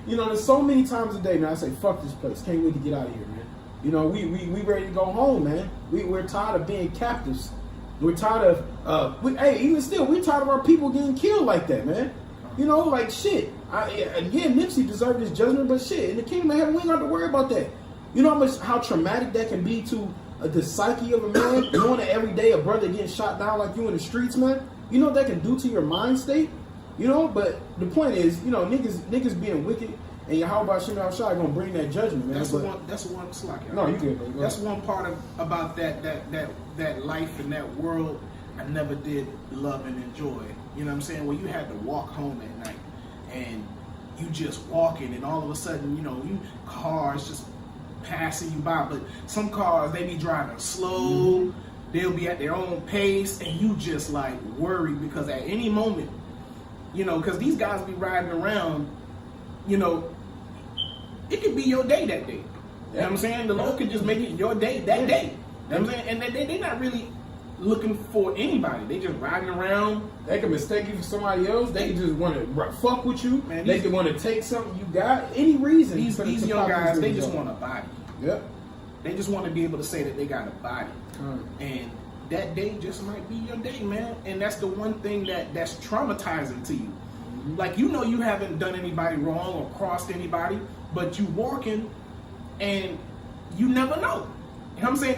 You know, there's so many times a day, man, I say, fuck this place. Can't wait to get out of here, man. You know, we ready to go home, man. We're tired of being captives. We're tired of, even still, we're tired of our people getting killed like that, man. You know, like, shit. Again, Nipsey deserved his judgment, but shit, in the kingdom of heaven, we ain't got to worry about that. You know how traumatic that can be to the psyche of a man, knowing that every day a brother getting shot down like you in the streets, man? You know what that can do to your mind state? You know, but the point is, you know, niggas being wicked, and Yahweh Shem Shai gonna bring that judgment, man. That's the one. Slack. No, you good, man. That's one part about that life and that world I never did love and enjoy. You know what I'm saying? Where you had to walk home at night, and you just walking, and all of a sudden, you know, cars just passing you by. But some cars, they be driving slow. Mm-hmm. They'll be at their own pace, and you just like worried because at any moment, you know, because these guys be riding around, you know, it could be your day that day. You know what I'm saying? The Lord could just make it your day that day. You know what I'm saying? And they're not really looking for anybody. They just riding around. They can mistake you for somebody else. They can just want to fuck with you. Man, they can want to take something you got. Any reason. These young guys, they just want a body. Yep. They just want to be able to say that they got a body. And that day just might be your day, man. And that's the one thing that's traumatizing to you. Mm-hmm. Like, you know, you haven't done anybody wrong or crossed anybody, but you walking and you never know. You know what I'm saying?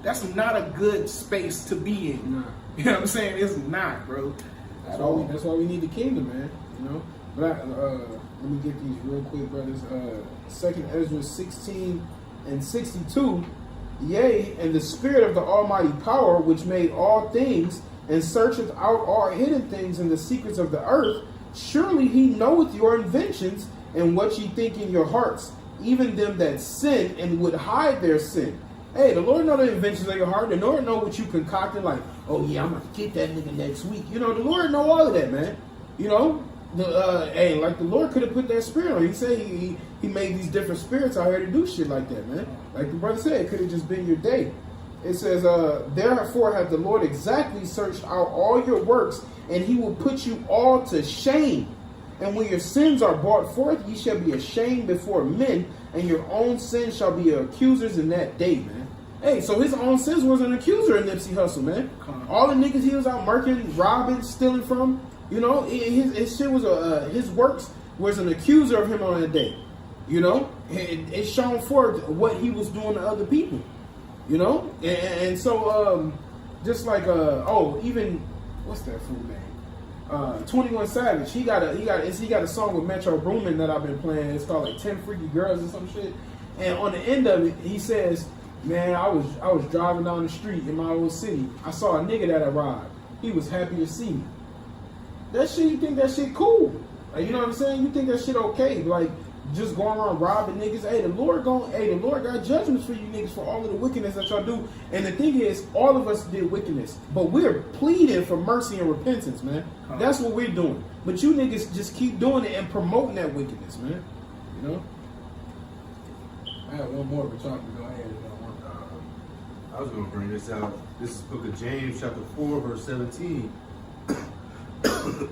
That's not a good space to be in. Nah. You know what I'm saying? It's not, bro. That's why we need the kingdom, man. You know. But let me get these real quick, brothers. 2nd Ezra 16 and 62. Yea, and the Spirit of the Almighty Power, which made all things, and searcheth out all hidden things in the secrets of the earth, surely he knoweth your inventions, and what ye think in your hearts, even them that sin and would hide their sin. Hey, the Lord know the inventions of your heart. The Lord know what you concocted, like, oh yeah, I'm gonna get that nigga next week. You know, the Lord know all of that, man. You know, hey, like the Lord could have put that spirit on. He said he made these different spirits out here to do shit like that, man. Like the brother said, it could have just been your day. It says, therefore hath the Lord exactly searched out all your works, and he will put you all to shame. And when your sins are brought forth, ye shall be ashamed before men, and your own sins shall be your accusers in that day, man. Hey, so his own sins was an accuser in Nipsey Hussle, man. All the niggas he was out murking, robbing, stealing from, you know, his shit was his works was an accuser of him on that day. You know, it shone forth what he was doing to other people. You know, and so just like even what's that fool name? 21 Savage. He got a song with Metro Boomin that I've been playing. It's called like 10 Freaky Girls or some shit. And on the end of it, he says, "Man, I was driving down the street in my old city. I saw a nigga that arrived. He was happy to see me." That shit, you think that shit cool? Like, you know what I'm saying? You think that shit okay? Like, just going around robbing niggas. Hey, the Lord got judgments for you niggas for all of the wickedness that y'all do. And the thing is, all of us did wickedness, but we're pleading for mercy and repentance, man. That's what we're doing. But you niggas just keep doing it and promoting that wickedness, man. You know. I have one more, but y'all can go ahead. I was going to bring this out. This is Book of James, chapter 4, verse 17. It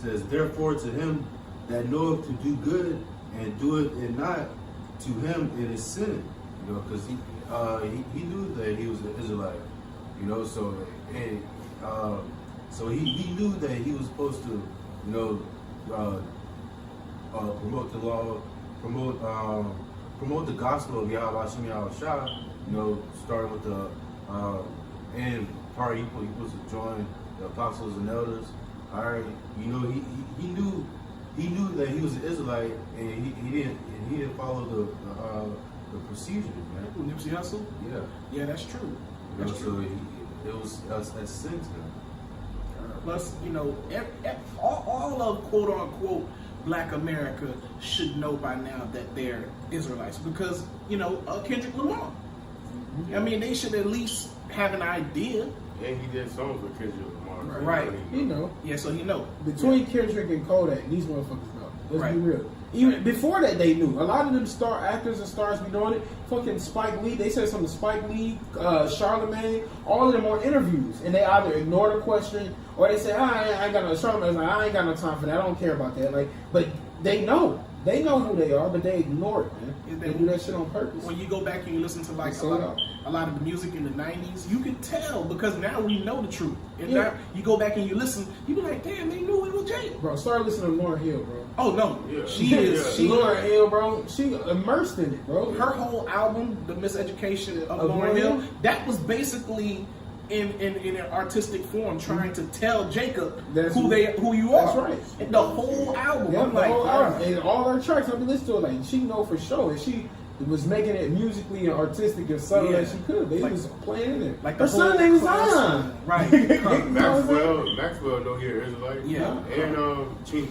says, therefore to him that knoweth to do good and doeth it not, to him it is sin. You know, because he knew that he was an Israelite. You know, so he knew that he was supposed to, you know, promote the law, promote the gospel of Yahweh Shem Shai. You know, starting with the and part he was to join the apostles and elders. All right, you know, he knew that he was an Israelite, and he didn't follow the procedures, man. Who, Nipsey Hussle? Yeah, that's true. That's true. So it was a sin to him. Plus, you know, all of quote unquote Black America should know by now that they're Israelites because, you know, Kendrick Lamar. Mm-hmm. I mean, they should at least have an idea. And he did songs with Kendrick Lamar. Right. You know. Yeah, so you know. Between Kendrick and Kodak, these motherfuckers know. Let's be real. Even before that, they knew. A lot of them actors and stars be doing it. Fucking Spike Lee, they said something to Spike Lee, Charlemagne, all of them on interviews, and they either ignore the question or they say, I ain't got no. Charlemagne's like, I ain't got no time for that. I don't care about that. Like, but they know. They know who they are, but they ignore it, man. They do that shit on purpose. When you go back and you listen to like a lot of the music in the 90s, you can tell because now we know the truth. And now you go back and you listen, you be like, damn, they knew it was Jay. Bro, start listening to Lauryn Hill, bro. Oh, no. Yeah. She is. Lauryn Hill, bro, she immersed in it, bro. Her whole album, The Miseducation of Lauryn Hill, that was basically in an artistic form, trying to tell Jacob That's who you That's are. right. And the whole album. Yeah, I'm the like, whole wow. album. And all her tracks, I mean, listen to it, like, she know for sure. And she was making it musically and artistic and subtle Yeah. as she could. They Like- was playing in it. like her the son whole name is class- Zion. Right. Maxwell, know he an Israelite. Yeah. And Chinky.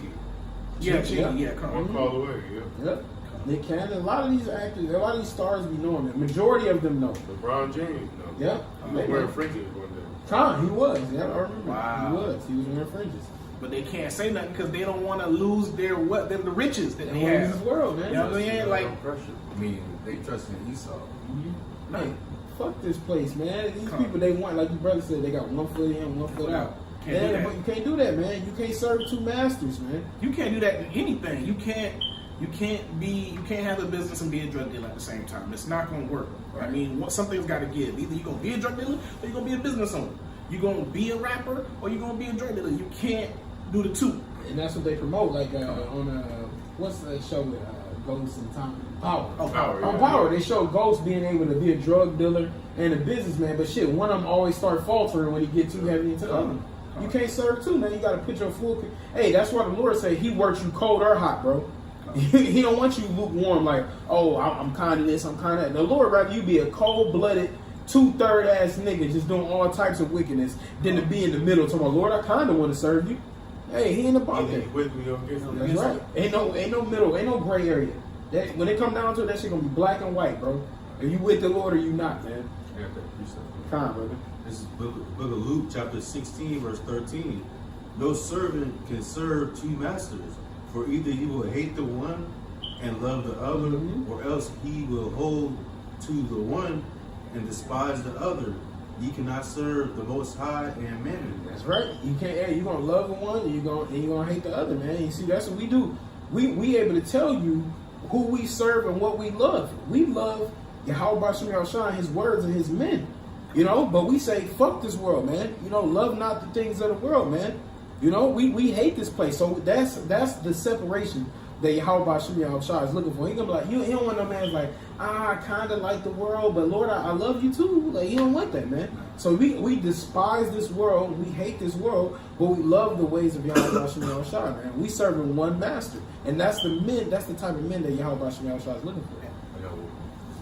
Yeah, Yeah. yeah, come One on. call away. Yeah. Yep. Nick Cannon, a lot of these actors, a lot of these stars be knowing it. Majority of them know. LeBron James. No. Yep. He was wearing fringes one day. He was. Yeah, I remember. Wow. He was wearing fringes. But they can't say nothing because they don't want to lose the riches that they They want have. this world, man. You know what I mean? Like, pressure. I mean, they trust in Esau. Hey, fuck this place, man. These people, they want, like your brother said, they got one foot in, one foot out. Can't do that. But you can't do that, man. You can't serve two masters, man. you can't do that in anything. You can't have a business and be a drug dealer at the same time. It's not gonna work. I mean, something's got to give. Either you're gonna be a drug dealer or you're gonna be a business owner. You're gonna be a rapper or you're gonna be a drug dealer. You can't do the two. And that's what they promote, like on what's that show with Ghost and Tom Power? Oh, Power, On yeah. Power, they show Ghost being able to be a drug dealer and a businessman, but shit, one of them always start faltering when he get too heavy into the other. You can't serve two, man. You got to put your full. Hey, that's why the Lord say He works you cold or hot, bro. He don't want you lukewarm, like, oh, I'm kind of this, I'm kind of that. The Lord rather you be a cold-blooded, 2/3 ass nigga just doing all types of wickedness than to be in the middle. Talking about, Lord, I kind of want to serve you. Hey, He in the Either pocket. he with me or against me. That's right. Ain't no middle, ain't no gray area. When it come down to it, that shit gonna be black and white, bro. Are you with the Lord or you not, man? I got that precept. Come on, brother. This is book of Luke, chapter 16, verse 13. No servant can serve two masters, for either he will hate the one and love the other, or else he will hold to the one and despise the other. Ye cannot serve the Most High and mammon. That's right. You can't. Hey, you gonna love the one, and you gonna hate the other, man. You see, that's what we do. We able to tell you who we serve and what we love. We love Yahweh Shem Yahushua, His words and His men. You know, but we say, fuck this world, man. You know, love not the things of the world, man. You know, we hate this place. So that's the separation that Yahweh Shem Yahushua is looking for. He gonna be like, he don't want no man like, I kind of like the world, but Lord, I love you too. Like, he don't want that, man. So we despise this world, we hate this world, but we love the ways of Yahweh Shem Yahushua, man. We serving one master, and that's the type of men that Yahweh Shem Yahushua is looking for.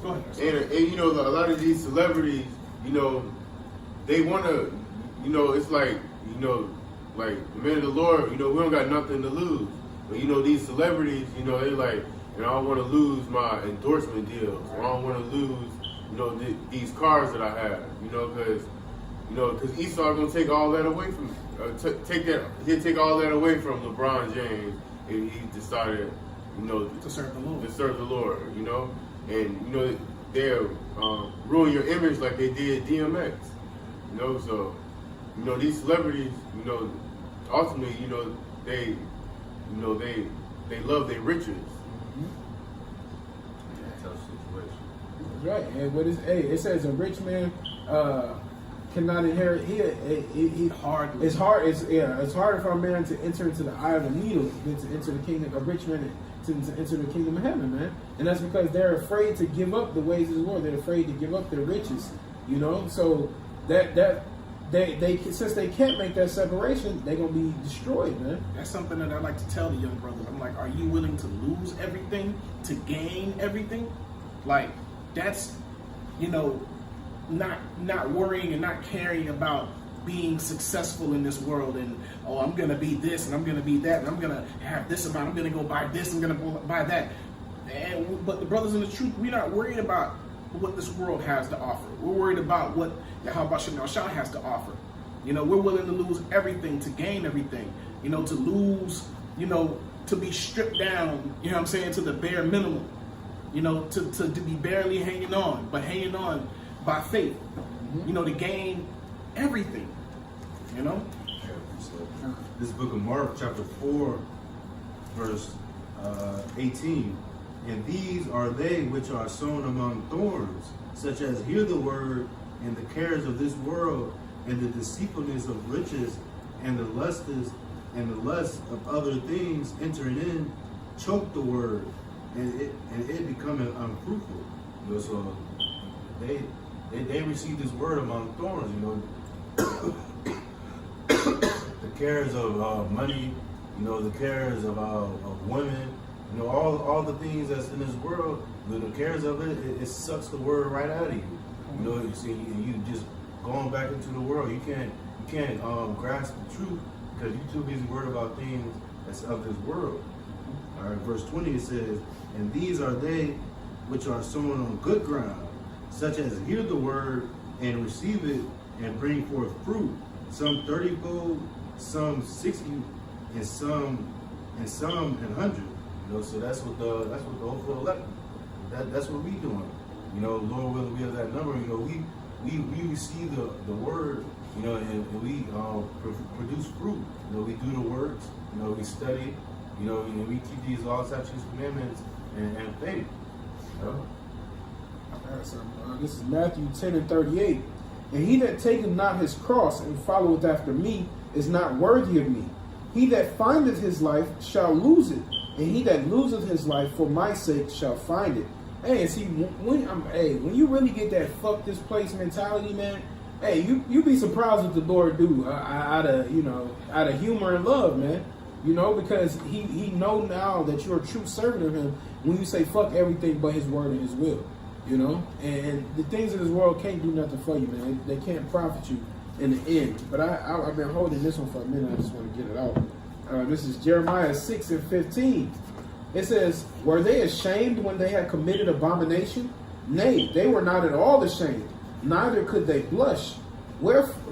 Go ahead. And you know, a lot of these celebrities, you know, they want to, you know, it's like, you know, like the men of the Lord, you know, we don't got nothing to lose. But you know, these celebrities, you know, they like, and I don't want to lose my endorsement deals, or I don't want to lose, you know, these cars that I have, you know, because Esau gonna take all that away from me. He'll take all that away from LeBron James if he decided, you know, To serve the Lord. to serve the Lord, you know, and you know they'll ruin your image like they did DMX, you know. So, you know, these celebrities, you know, ultimately, you know, they love their riches. Tough situation. That's right. And what is? Hey, it says a rich man cannot inherit. Hardly. It's hard. It's harder for a man to enter into the eye of a needle than to enter the kingdom. A rich man to enter the kingdom of heaven, man. And that's because they're afraid to give up the ways of the Lord. They're afraid to give up their riches. You know, so they since they can't make that separation, they're gonna be destroyed, man. That's something that I like to tell the young brothers. I'm like, are you willing to lose everything to gain everything? Like, that's, you know, not worrying and not caring about being successful in this world and, oh, I'm gonna be this and I'm gonna be that and I'm gonna have this amount, I'm gonna go buy this, I'm gonna go buy that. But the brothers in the truth, we're not worried about what this world has to offer. We're worried about what Yahweh Shem Yahushua has to offer. You know, we're willing to lose everything to gain everything. You know, to lose, you know, to be stripped down, you know what I'm saying, to the bare minimum. You know, to be barely hanging on, but hanging on by faith. You know, to gain everything. You know? This book of Mark, chapter 4, verse 18. And these are they which are sown among thorns, such as hear the word, and the cares of this world, and the deceitfulness of riches, and the lusts of other things entering in, choke the word, and it becometh unfruitful. You know, so they receive this word among thorns. You know, the cares of money, you know, the cares of women, you know, all the things that's in this world, the cares of it sucks the word right out of you. You know, you see, you just going back into the world. You can't grasp the truth because you're too busy worried about things that's of this world. All right, verse 20 it says, "And these are they which are sown on good ground, such as hear the word and receive it and bring forth fruit, some 30-fold, some 60, and some 100." You know, so that's what the hopeful elect. That's what we doing. You know, Lord willing, we have that number. You know, we receive the word. You know, and we produce fruit. You know, we do the works. You know, we study. You know, and we keep these laws, statutes, commandments, and faith. You know? All right, so this is Matthew 10:38. "And he that taketh not his cross and followeth after me is not worthy of me. He that findeth his life shall lose it, and he that loseth his life for my sake shall find it." Hey, see, when you really get that "fuck this place" mentality, man, hey, you be surprised what the Lord do out of humor and love, man. You know, because he know now that you're a true servant of him when you say fuck everything but his word and his will. You know, and the things in this world can't do nothing for you, man. They can't profit you in the end. But I've been holding this one for a minute. I just want to get it out. This is Jeremiah 6:15. It says, "Were they ashamed when they had committed abomination? Nay, they were not at all ashamed, neither could they blush.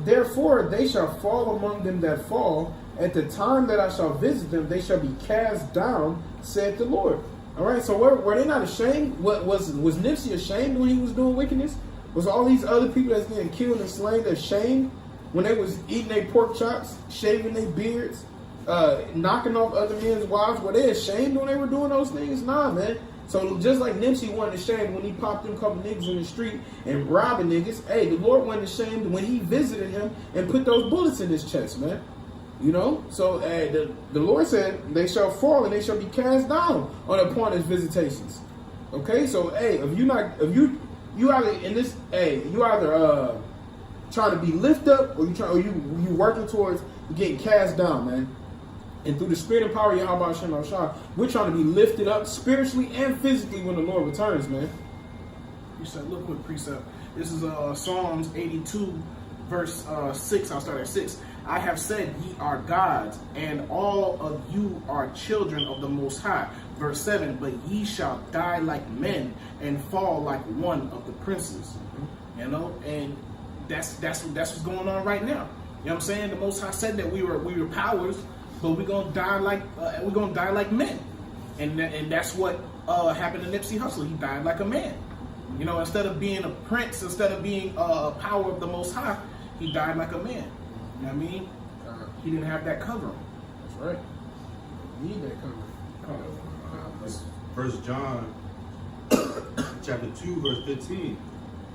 Therefore they shall fall among them that fall. At the time that I shall visit them, they shall be cast down, said the Lord." All right, so were they not ashamed? Was Nipsey ashamed when he was doing wickedness? Was all these other people that's getting killed and slain ashamed when they was eating their pork chops, shaving their beards, knocking off other men's wives? Were they ashamed when they were doing those things? Nah, man. So just like Nipsey wasn't ashamed when he popped them couple niggas in the street and robbing niggas, hey, the Lord wasn't ashamed when he visited him and put those bullets in his chest, man. You know, so the Lord said they shall fall and they shall be cast down upon his visitations. Okay, so hey, if you either trying to be lifted up or you working towards getting cast down, man. And through the spirit and power of Yahweh Hashem Shah, we're trying to be lifted up spiritually and physically when the Lord returns, man. You said, look quick precept. This is Psalms 82, verse 6. I'll start at 6. "I have said, ye are gods, and all of you are children of the Most High." Verse 7, "But ye shall die like men and fall like one of the princes." You know, and that's what's going on right now. You know what I'm saying? The Most High said that we were powers, but we're gonna die like men, and that's what happened to Nipsey Hussle. He died like a man. You know, instead of being a prince, instead of being a power of the Most High, he died like a man. You know what I mean? He didn't have that covering. That's right. You need that covering. First John chapter 2 verse 15.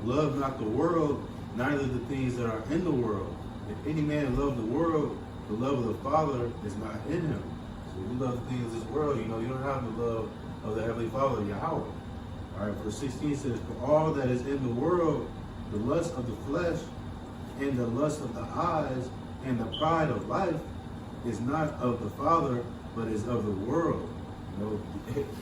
"Love not the world, neither the things that are in the world. If any man love the world, the love of the Father is not in him." So if you love the things of this world, you know, you don't have the love of the Heavenly Father, Yahweh. All right, verse 16 says, "For all that is in the world, the lust of the flesh, and the lust of the eyes, and the pride of life, is not of the Father, but is of the world." You know,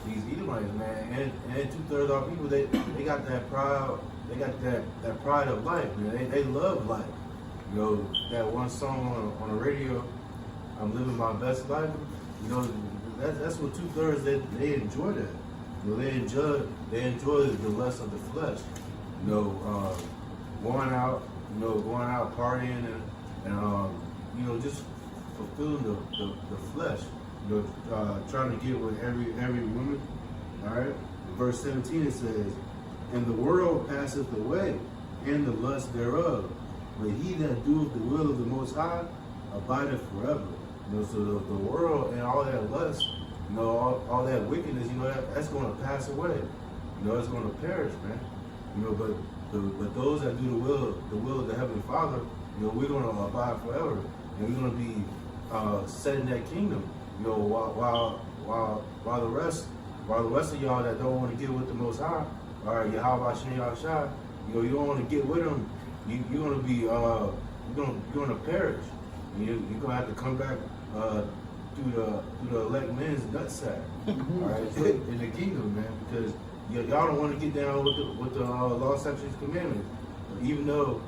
these Edomites, man, and 2/3 of our people, they got that pride. They got that pride of life, man. They love life. You know, that one song on the radio, "I'm living my best life." You know, that's what 2/3 they enjoy that. You know, they enjoy the lust of the flesh. You know, going out partying and you know, just fulfilling the flesh. You know, trying to get with every woman. All right. In verse 17 it says, "And the world passeth away, and the lust thereof, but he that doeth the will of the Most High abideth forever." You know, so the world and all that lust, you know, all that wickedness, you know, that's going to pass away. You know, it's going to perish, man. You know, but those that do the will of the Heavenly Father, you know, we're going to abide forever, and we're going to be set in that kingdom. You know, while the rest of y'all that don't want to get with the Most High, all right, Yahweh Hashem Shah, you know, you don't want to get with them. You're going to be you're gonna perish. You're gonna have to come back through the elect men's nutsack. All right, in the kingdom, man, because y'all don't want to get down with the law, statutes, commandments, even though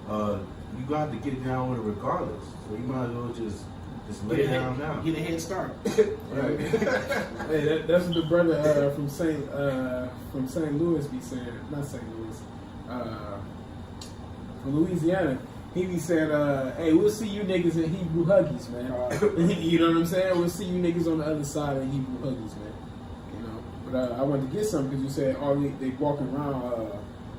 you got to get down with it regardless. So you might as well just lay down now. Get a head start. Right. Hey, that's what the brother from St. Louis be saying. Not St. Louis. From Louisiana. He be saying, hey, we'll see you niggas in Hebrew Huggies, man. You know what I'm saying? We'll see you niggas on the other side of Hebrew Huggies, man. You know. But I wanted to get something because you said they walking around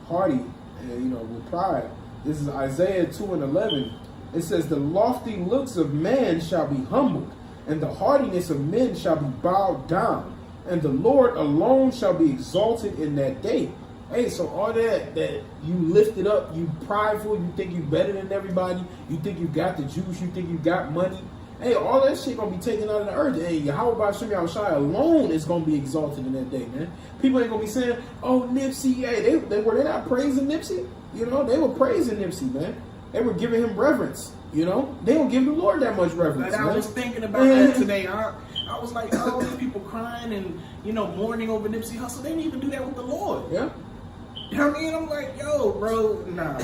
hardy and, you know, with pride. This is Isaiah 2:11. It says, the lofty looks of man shall be humbled, and the haughtiness of men shall be bowed down, and the Lord alone shall be exalted in that day. Hey, so all that you lifted up, you prideful, you think you better than everybody, you think you got the juice, you think you got money. Hey, all that shit gonna be taken out of the earth. And Yahweh B'Shem Yahushua alone is gonna be exalted in that day, man. People ain't gonna be saying, oh, Nipsey, hey, they not praising Nipsey. You know, they were praising Nipsey, man. They were giving him reverence. You know, they don't give the Lord that much reverence. But I was thinking about that today. I was like, all these people crying and, you know, mourning over Nipsey Hussle. They didn't even do that with the Lord. Yeah. You know what I mean? I'm like, yo, bro, nah.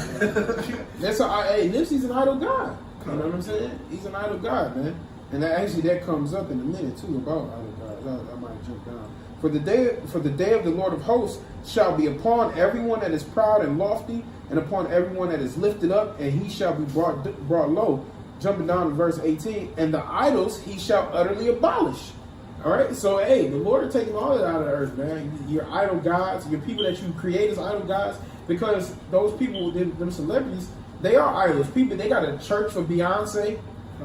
That's how Nipsey's an idol god. You know what I'm saying? He's an idol god, man. And that comes up in a minute too about idol gods. I might jump down. For the day of the Lord of hosts shall be upon everyone that is proud and lofty, and upon everyone that is lifted up, and he shall be brought low. Jumping down to verse 18, and the idols he shall utterly abolish. All right, so hey, the Lord is taking all of that out of the earth, man. Your idol gods, your people that you create as idol gods, because those people, them celebrities, they are idols. People, they got a church for Beyonce.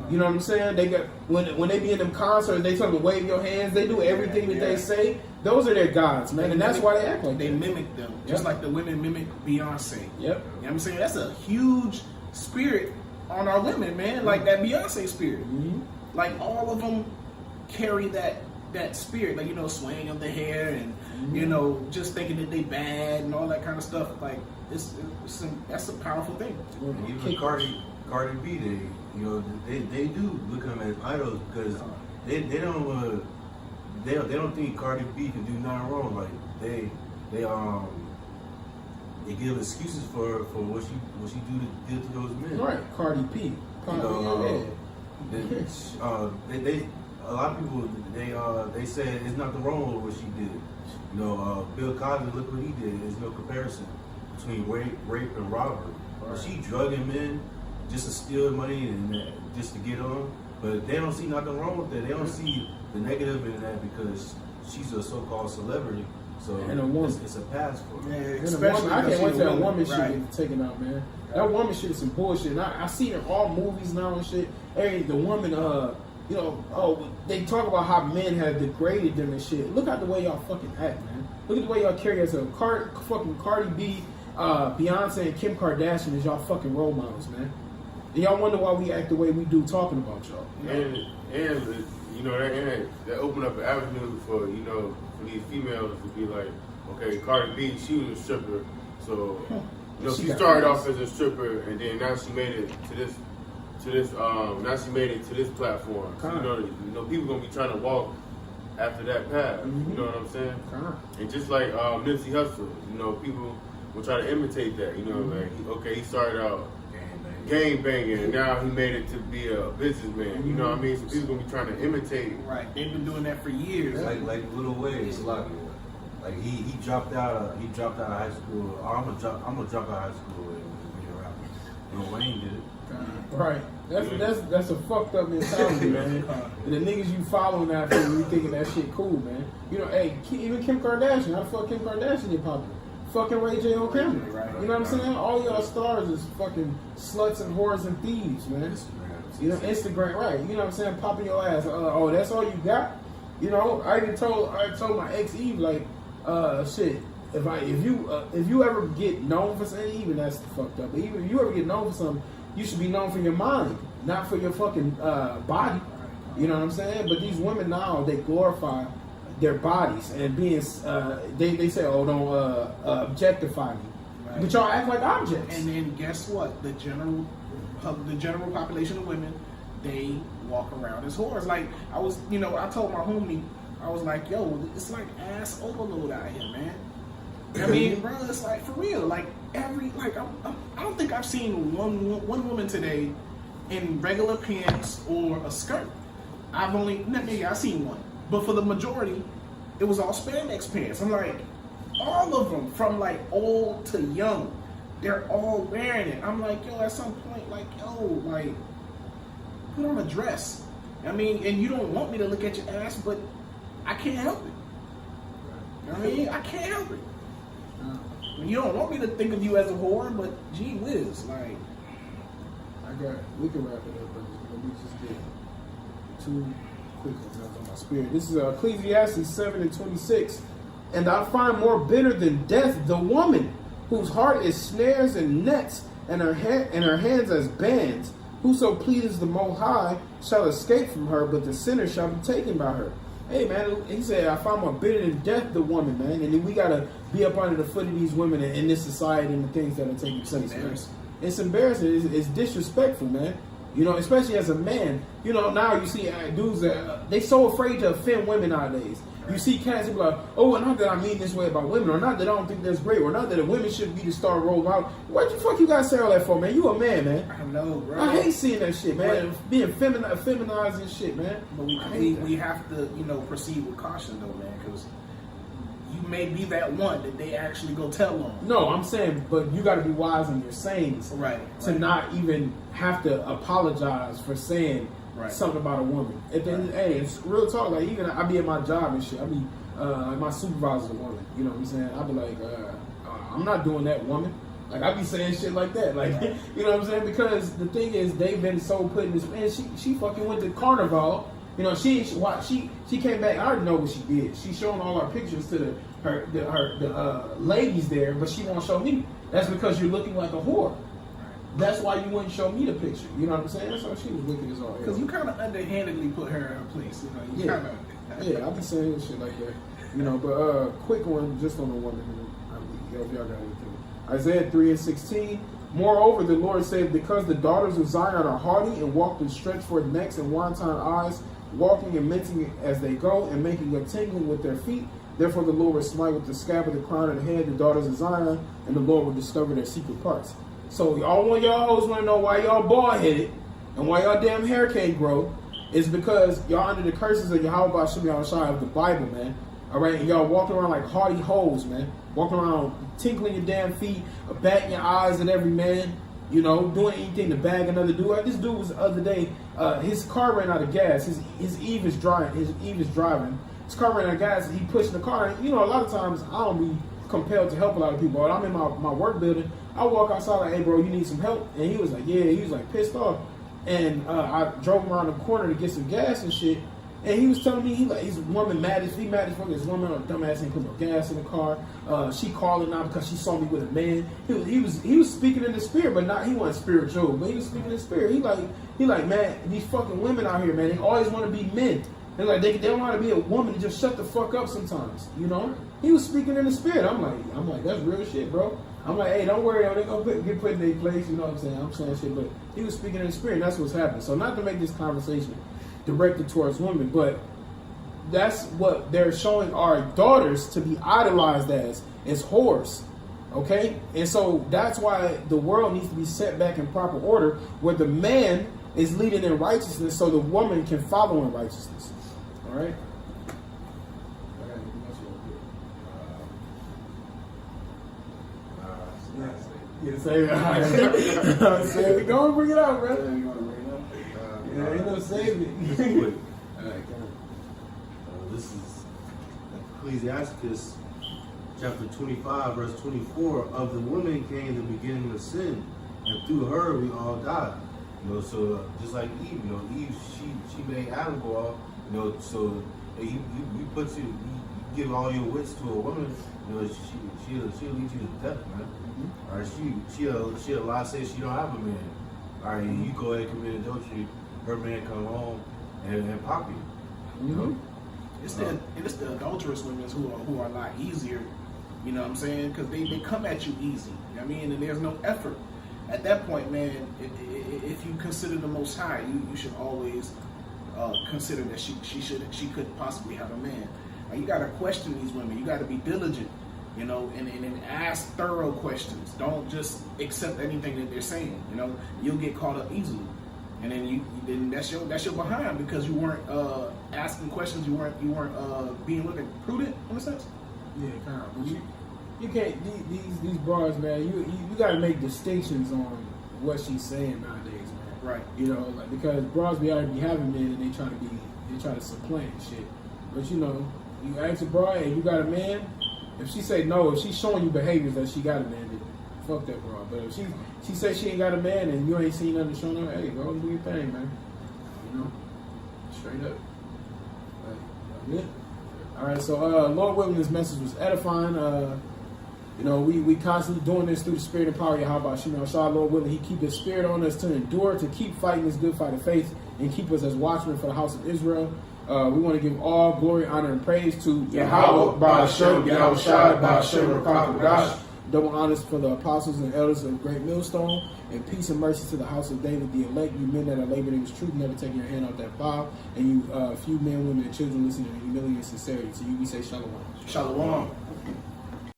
You know what I'm saying? They got when they be in them concerts, they tell them to wave your hands. They do everything that they say. Those are their gods, man, and that's why they act like they that. mimic them, just like the women mimic Beyonce. Yep. You know what I'm saying? That's a huge spirit on our women, man. Like that Beyonce spirit. Mm-hmm. Like all of them carry that spirit, like, you know, swaying of the hair and you know, just thinking that they bad and all that kind of stuff. Like that's a powerful thing. And even Cardi B, they do look at them as idols because they don't think Cardi B can do nothing wrong. Like they give excuses for what she did to those men. Right, Cardi B. A lot of people they say it's nothing wrong with what she did. You know, Bill Cosby, look what he did. There's no comparison between rape and robbery. Right. She drugging men just to steal money and just to get on, but they don't see nothing wrong with that. They don't see the negative in that because she's a so-called celebrity. So and a woman. It's a pass for her. Yeah, especially I can't wait till that woman shit right. get taken out, man. That woman shit is some bullshit. And I see it in all movies now and shit. Hey, the woman, you know, they talk about how men have degraded them and shit. Look at the way y'all fucking act, man. Look at the way y'all carry yourself. Fucking Cardi B, Beyonce, and Kim Kardashian is y'all fucking role models, man. And y'all wonder why we act the way we do talking about y'all. And you know that opened up an avenue for, you know, for these females to be like, okay, Cardi B, she was a stripper, so you know she started off as a stripper, and then now she made it to this now she made it to this platform. So, you know people gonna be trying to walk after that path. Mm-hmm. You know what I'm saying? And just like Nipsey Hussle, you know, people will try to imitate that. You know, like he started out gang banging, and now he made it to be a businessman. You know what I mean? So people gonna be trying to imitate. Right, they've been doing that for years. Like Little Ways, like he dropped out of high school. I'm gonna drop out of high school and be a rapper. Lil Wayne did it. Right. That's a fucked up mentality, man. And the niggas you following after you thinking that shit cool, man. You know, hey, even Kim Kardashian. How the fuck Kim Kardashian get popular? Fucking Ray J on camera. Right. You know what I'm saying? All y'all stars is fucking sluts and whores and thieves, man. You know, Instagram, right? You know what I'm saying? Popping your ass. Oh, that's all you got? You know, I told my ex Eve, like, shit. If you ever get known for something, even that's fucked up. But even if you ever get known for something, you should be known for your mind, not for your fucking body. You know what I'm saying? But these women now, they glorify their bodies and being, they say, oh, don't objectify me. But y'all act like objects. And then guess what? The general population of women, they walk around as whores. Like I was, I told my homie, I was like, yo, it's like ass overload out here, man. I mean, bro, it's like for real. Like I don't think I've seen one woman today in regular pants or a skirt. I've seen one, but for the majority, it was all spandex pants. I'm like, all of them, from like old to young, they're all wearing it. I'm like, yo, at some point, like, put on a dress. I mean, and you don't want me to look at your ass, but I can't help it. I mean, I can't help it. You don't want me to think of you as a whore, but gee whiz, like. We can wrap it up, but we just did 2 quick ones on my spirit. This is Ecclesiastes 7:26. And I find more bitter than death the woman whose heart is snares and nets, and her hands as bands. Whoso pleases the Most High shall escape from her, but the sinner shall be taken by her. Hey man, he said, I find more bitter than death the woman, man. And then we gotta be up under the foot of these women in this society and the things that are taking place. It's embarrassing. It's disrespectful, man. Especially as a man. Now you see dudes that they so afraid to offend women nowadays. You see cats who be like, oh, not that I mean this way about women, or not that I don't think that's great, or not that the women shouldn't be the star role model. What the fuck you guys say all that for, man? You a man, man. I know, bro. I hate seeing that shit, man. Being feminized and shit, man. But we have to, proceed with caution, though, man, because you may be that one that they actually go tell on. No, I'm saying, but you got to be wise in your sayings, right? To not even have to apologize for saying something about a woman. Hey, it's real talk. Like even I be at my job and shit. I be like my supervisor's a woman. You know what I'm saying? I be like, I'm not doing that, woman. Like I be saying shit like that. Like you know what I'm saying? Because the thing is, they've been so put in this. Man, she fucking went to Carnival. She came back. I already know what she did. She showing all our pictures to the ladies there, but she won't show me. That's because you're looking like a whore. That's why you wouldn't show me the picture. You know what I'm saying? That's why she was wicked as all. Because you kind of underhandedly put her in her place. Yeah, I be saying shit like that. But quick one just on the woman. If y'all got anything. Isaiah 3:16. Moreover, the Lord said, because the daughters of Zion are haughty and walk with stretched forth necks and wanton eyes, walking and mincing as they go, and making a tingling with their feet. Therefore the Lord will smite with the scab of the crown of the head the daughters of Zion, and the Lord will discover their secret parts. So y'all hoes want to know why y'all bald-headed and why y'all damn hair can't grow. It's because y'all under the curses of Yahweh Hashem Yahushua of the Bible, man. All right, and y'all walking around like haughty hoes, man. Walking around tinkling your damn feet, batting your eyes at every man, doing anything to bag another dude. This dude was the other day, his car ran out of gas. His Eve is driving. His car ran out of gas. He pushing the car. And, a lot of times I don't be compelled to help a lot of people. I'm in my work building. I walk outside like, hey, bro, you need some help? And he was like, yeah. He was like pissed off. And I drove him around the corner to get some gas and shit. And he was telling me he's woman mad as fuck. His woman or dumbass ain't put no gas in the car. She calling out because she saw me with a man. He was speaking in the spirit, but he wasn't spiritual. But he was speaking in the spirit. He like man, these fucking women out here, man, they always want to be men. They're like they don't want to be a woman. Just shut the fuck up sometimes. He was speaking in the spirit. I'm like that's real shit, bro. I'm like, hey, don't worry, they're gonna get put in their place. You know what I'm saying? I'm saying shit, but he was speaking in the spirit. And that's what's happening. So not to make this conversation directed towards women, but that's what they're showing our daughters to be idolized as whores. Okay? And so that's why the world needs to be set back in proper order, where the man is leading in righteousness so the woman can follow in righteousness. All right? Yeah, say it. Say it. Go and bring it out, brother. Ain't no saving it. Quick. This is Ecclesiastes chapter 25, verse 24. Of the woman came the beginning of sin, and through her we all died. So just like Eve, Eve she made Adam go off. So you give all your wits to a woman, she'll lead you to death, man. All right, she'll lie, say she don't have a man. All right, you go ahead and commit adultery. Her man come home and pop you. It's the adulterous women who are a lot easier You know what I'm saying? Because they come at you easy. You know what I mean? And there's no effort. At that point, man, if you consider the Most High, you should always consider that she could possibly have a man. And you got to question these women. You got to be diligent, you know, and ask thorough questions. Don't just accept anything that they're saying. You know, you'll get caught up easily, and then that's your behind because you weren't asking questions. You weren't being prudent in a sense. Yeah, kind of. You can't these bras, man. You got to make distinctions on what she's saying nowadays, man. Right. You know, like, because bras be already having men and they try to supplant shit. But you know, you ask a bra, hey, you got a man? If she say no, if she's showing you behaviors that she got a man, then fuck that bra. But if she says she ain't got a man and you ain't seen nothing showing her, hey, go do your thing, man. You know, straight up. Like, yeah. All right, so Lord willing, this message was edifying. You know, we constantly doing this through the spirit and power of Yahweh Shema Shah. Lord willing, He keep His spirit on us to endure, to keep fighting this good fight of faith, and keep us as watchmen for the house of Israel. We want to give all glory, honor, and praise to Yahweh, Ba'ashem, Yahweh Shai, Ba'ashem, Rakah, Gosh. Double honors for the apostles and elders of Great Millstone, and peace and mercy to the house of David, the elect, you men that are laboring in His truth, never taking your hand off that plow, and you few men, women, and children listening in humility and sincerity. To you we say shalom. Shalom.